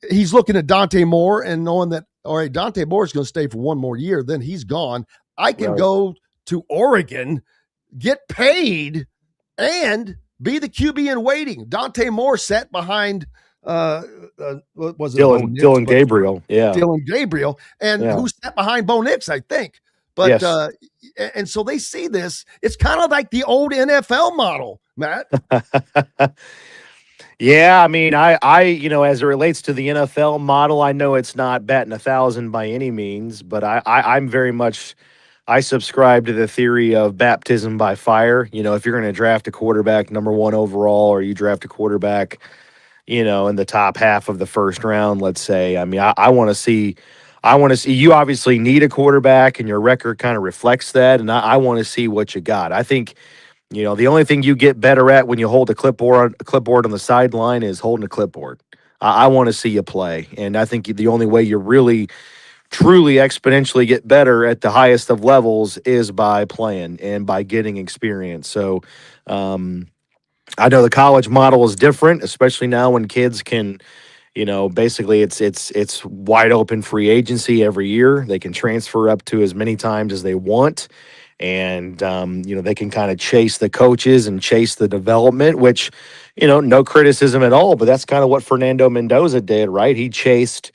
he's looking at Dante Moore and knowing that, all right, Dante Moore is going to stay for 1 more year, then he's gone. I can go to Oregon, get paid, and be the QB in waiting. Dante Moore sat behind what was it? Dylan Gabriel. Yeah. Dylan Gabriel. And who sat behind Bo Nix, I think. But and so they see this. It's kind of like the old NFL model, Matt. Yeah, I mean, I as it relates to the NFL model, I know it's not batting 1,000 by any means, but I'm very much, I subscribe to the theory of baptism by fire. If you're going to draft a quarterback #1 overall, or you draft a quarterback, in the top half of the first round, let's say, I mean, I want to see, you obviously need a quarterback, and your record kind of reflects that, and I want to see what you got. I think, the only thing you get better at when you hold a clipboard on the sideline is holding a clipboard. I want to see you play. And I think the only way you really, truly exponentially get better at the highest of levels is by playing and by getting experience. So I know the college model is different, especially now when kids can, basically it's wide open free agency every year. They can transfer up to as many times as they want. And, they can kind of chase the coaches and chase the development, which, no criticism at all. But that's kind of what Fernando Mendoza did, right? He chased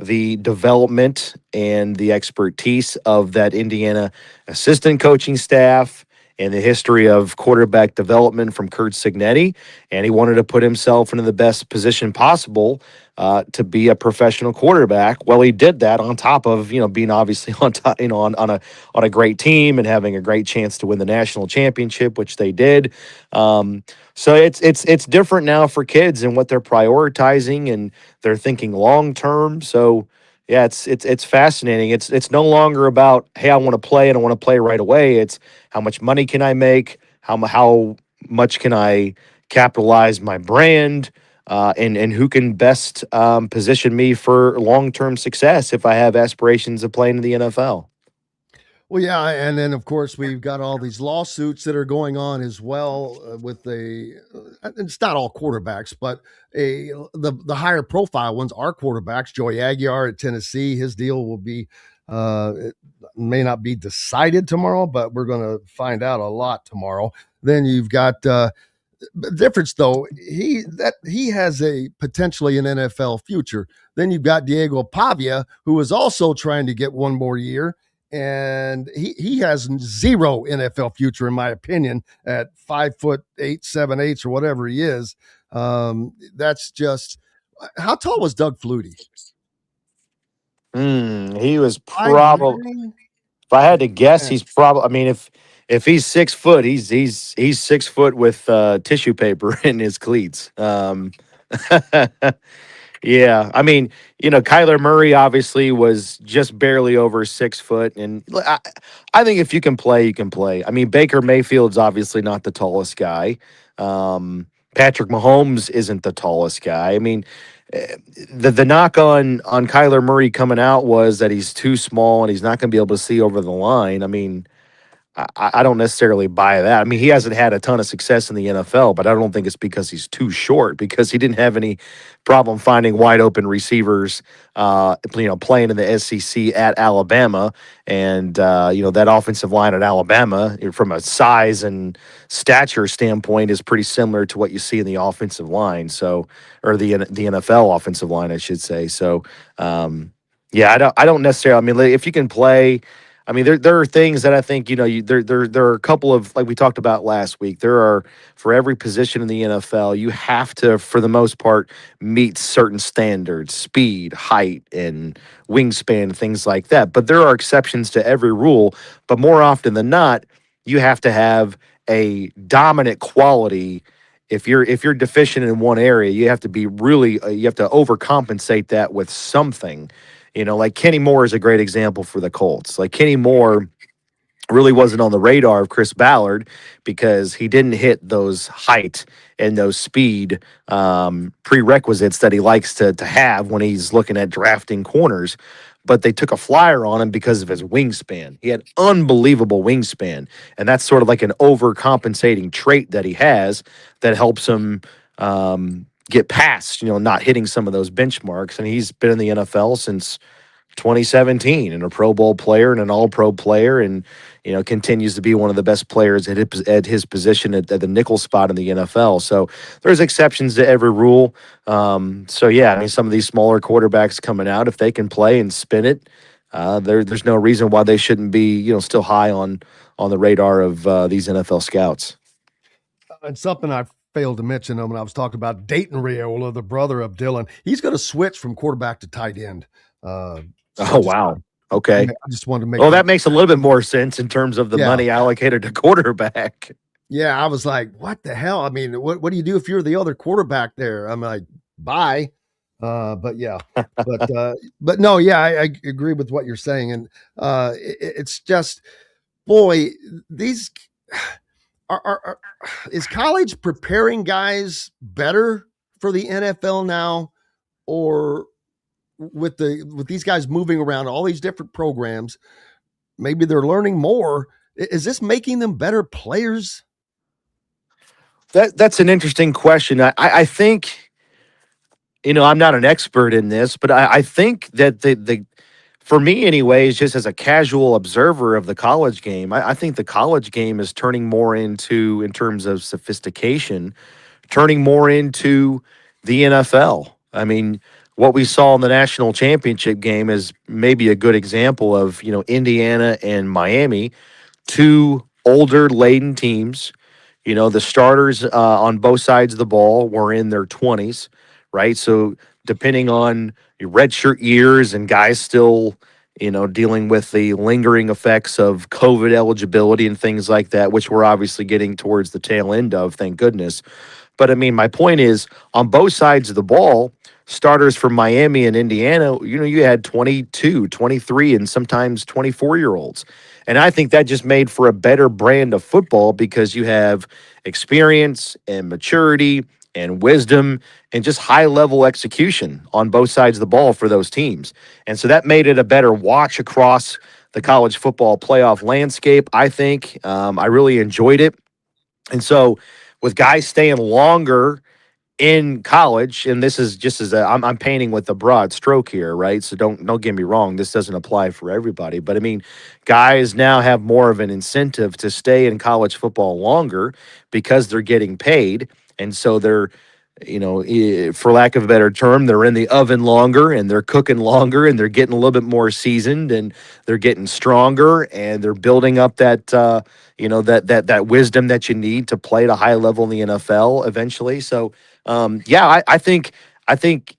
the development and the expertise of that Indiana assistant coaching staff and the history of quarterback development from Curt Cignetti. And he wanted to put himself into the best position possible to be a professional quarterback. Well, he did that on top of, being obviously on top, on a great team and having a great chance to win the national championship, which they did. So it's different now for kids and what they're prioritizing, and they're thinking long term. So, Yeah, it's fascinating. It's no longer about, hey, I want to play and I want to play right away. It's how much money can I make? How much can I capitalize my brand? And who can best position me for long term success if I have aspirations of playing in the NFL? Well, yeah, and then of course we've got all these lawsuits that are going on as well with it's not all quarterbacks, but the higher profile ones are quarterbacks. Joey Aguiar at Tennessee, his deal will be it may not be decided tomorrow, but we're going to find out a lot tomorrow. Then you've got the difference though, he has a potentially an NFL future. Then you've got Diego Pavia, who is also trying to get one more year, and he has zero NFL future, in my opinion, at 5'8", 7'8", or whatever he is. That's just how tall was Doug Flutie? He was probably, 5'9"? if I had to guess, Man. he's probably. I mean, if he's 6 foot, he's 6 foot with tissue paper in his cleats. Yeah, I mean, Kyler Murray obviously was just barely over 6 foot, and I think if you can play, you can play. I mean, Baker Mayfield's obviously not the tallest guy. Patrick Mahomes isn't the tallest guy. I mean, the knock on Kyler Murray coming out was that he's too small and he's not going to be able to see over the line. I mean, I don't necessarily buy that. I mean, he hasn't had a ton of success in the NFL, but I don't think it's because he's too short, because he didn't have any problem finding wide open receivers, playing in the SEC at Alabama. And, that offensive line at Alabama, from a size and stature standpoint, is pretty similar to what you see in the offensive line. So, or the NFL offensive line, I should say. So, yeah, I don't necessarily, I mean, if you can play, I mean, there are things that I think, there are a couple of, like we talked about last week, there are, for every position in the NFL, you have to, for the most part, meet certain standards, speed, height, and wingspan, things like that. But there are exceptions to every rule. But more often than not, you have to have a dominant quality. If you're deficient in one area, you have to be really, you have to overcompensate that with something. Like Kenny Moore is a great example for the Colts. Like Kenny Moore really wasn't on the radar of Chris Ballard because he didn't hit those height and those speed prerequisites that he likes to have when he's looking at drafting corners. But they took a flyer on him because of his wingspan. He had unbelievable wingspan, and that's sort of like an overcompensating trait that he has that helps him get past, not hitting some of those benchmarks. And he's been in the NFL since 2017 and a Pro Bowl player and an All-Pro player, and continues to be one of the best players at his position at the nickel spot in the NFL. So there's exceptions to every rule. So yeah, I mean, some of these smaller quarterbacks coming out, if they can play and spin it, there's no reason why they shouldn't be still high on the radar of these NFL scouts. And something I failed to mention when I was talking about Dayton Raiola, the brother of Dylan, he's going to switch from quarterback to tight end. Wow. Okay. I just wanted to make. Well, that makes a little bit more sense in terms of the money allocated to quarterback. Yeah, I was like, what the hell? I mean, what do you do if you're the other quarterback there? I'm like, bye. But yeah, but no, yeah, I agree with what you're saying, and it's just, boy, these is college preparing guys better for the NFL now, or with these guys moving around all these different programs, maybe they're learning more. Is this making them better players? That's an interesting question. I think, I'm not an expert in this, but I think that the for me anyways, just as a casual observer of the college game, I think the college game is turning more into, in terms of sophistication, turning more into the NFL. I mean, what we saw in the national championship game is maybe a good example of, Indiana and Miami, two older laden teams. The starters on both sides of the ball were in their 20s, right? So depending on your redshirt years and guys still, dealing with the lingering effects of COVID eligibility and things like that, which we're obviously getting towards the tail end of, thank goodness. But I mean, my point is, on both sides of the ball, starters from Miami and Indiana, you had 22, 23, and sometimes 24-year-olds. And I think that just made for a better brand of football because you have experience and maturity and wisdom and just high-level execution on both sides of the ball for those teams. And so that made it a better watch across the college football playoff landscape, I think. I really enjoyed it. And so with guys staying longer in college, and this is just as I'm painting with a broad stroke here, right? So don't get me wrong. This doesn't apply for everybody, but I mean, guys now have more of an incentive to stay in college football longer because they're getting paid. And so they're, for lack of a better term, they're in the oven longer and they're cooking longer and they're getting a little bit more seasoned and they're getting stronger and they're building up that, that wisdom that you need to play at a high level in the NFL eventually. So, I think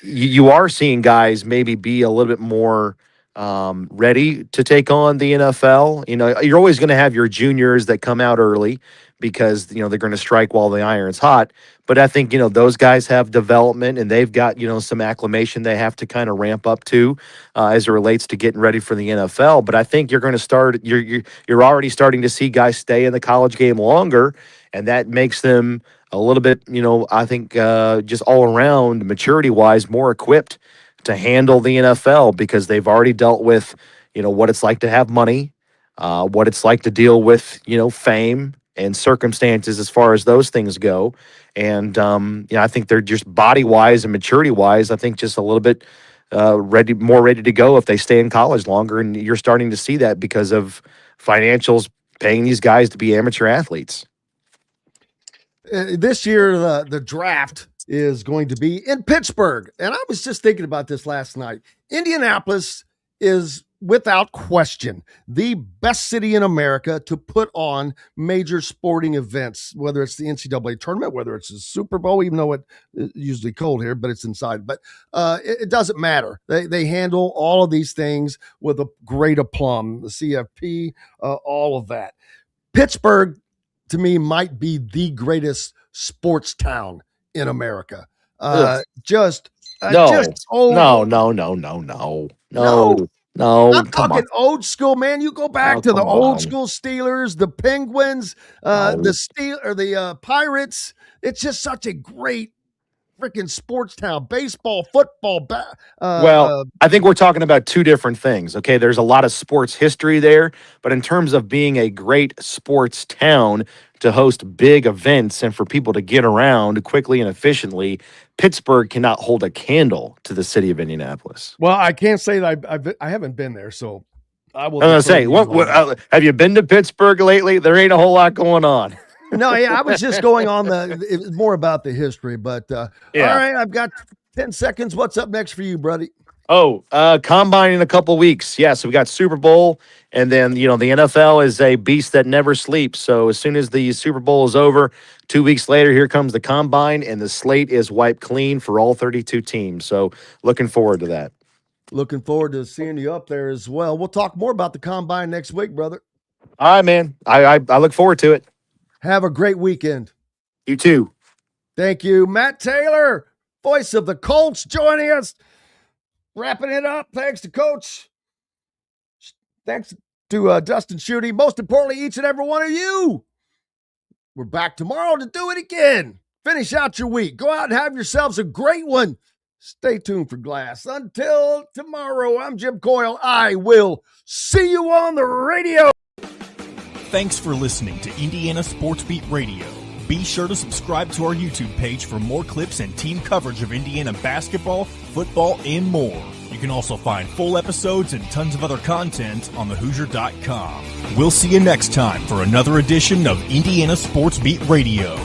you are seeing guys maybe be a little bit more ready to take on the NFL. You're always going to have your juniors that come out early because they're going to strike while the iron's hot. But I think those guys have development and they've got some acclimation they have to kind of ramp up to as it relates to getting ready for the NFL. But I think you're going to start. You're already starting to see guys stay in the college game longer, and that makes them a little bit, I think just all around maturity wise, more equipped to handle the NFL because they've already dealt with, what it's like to have money, what it's like to deal with, fame and circumstances as far as those things go. And, I think they're just body wise and maturity wise, I think just a little bit more ready to go if they stay in college longer. And you're starting to see that because of financials paying these guys to be amateur athletes. This year, the draft is going to be in Pittsburgh. And I was just thinking about this last night. Indianapolis is, without question, the best city in America to put on major sporting events, whether it's the NCAA tournament, whether it's the Super Bowl, even though it's usually cold here, but it's inside. But it doesn't matter. They handle all of these things with a great aplomb, the CFP, all of that. Pittsburgh, to me, might be the greatest sports town in America. No. I'm talking old school, man. You go back to the old school Steelers, the Penguins, the Pirates. It's just such a great freaking sports town. Baseball, football. I think we're talking about two different things. Okay, there's a lot of sports history there, but in terms of being a great sports town to host big events and for people to get around quickly and efficiently, Pittsburgh cannot hold a candle to the city of Indianapolis. Well, I can't say that I haven't been there, so I will. I'm gonna say, what have you been to Pittsburgh lately? There ain't a whole lot going on. No, I was just going on more about the history, but all right, I've got 10 seconds. What's up next for you, buddy? Combine in a couple weeks. Yeah, so we got Super Bowl, and then, the NFL is a beast that never sleeps. So as soon as the Super Bowl is over, 2 weeks later, here comes the Combine, and the slate is wiped clean for all 32 teams. So looking forward to that. Looking forward to seeing you up there as well. We'll talk more about the Combine next week, brother. All right, man. I look forward to it. Have a great weekend. You too. Thank you. Matt Taylor, voice of the Colts, joining us. Wrapping it up. Thanks to Coach. Thanks to Dustin Schutte. Most importantly, each and every one of you. We're back tomorrow to do it again. Finish out your week. Go out and have yourselves a great one. Stay tuned for Glass. Until tomorrow, I'm Jim Coyle. I will see you on the radio. Thanks for listening to Indiana Sports Beat Radio. Be sure to subscribe to our YouTube page for more clips and team coverage of Indiana basketball, football, and more. You can also find full episodes and tons of other content on thehoosier.com. We'll see you next time for another edition of Indiana Sports Beat Radio.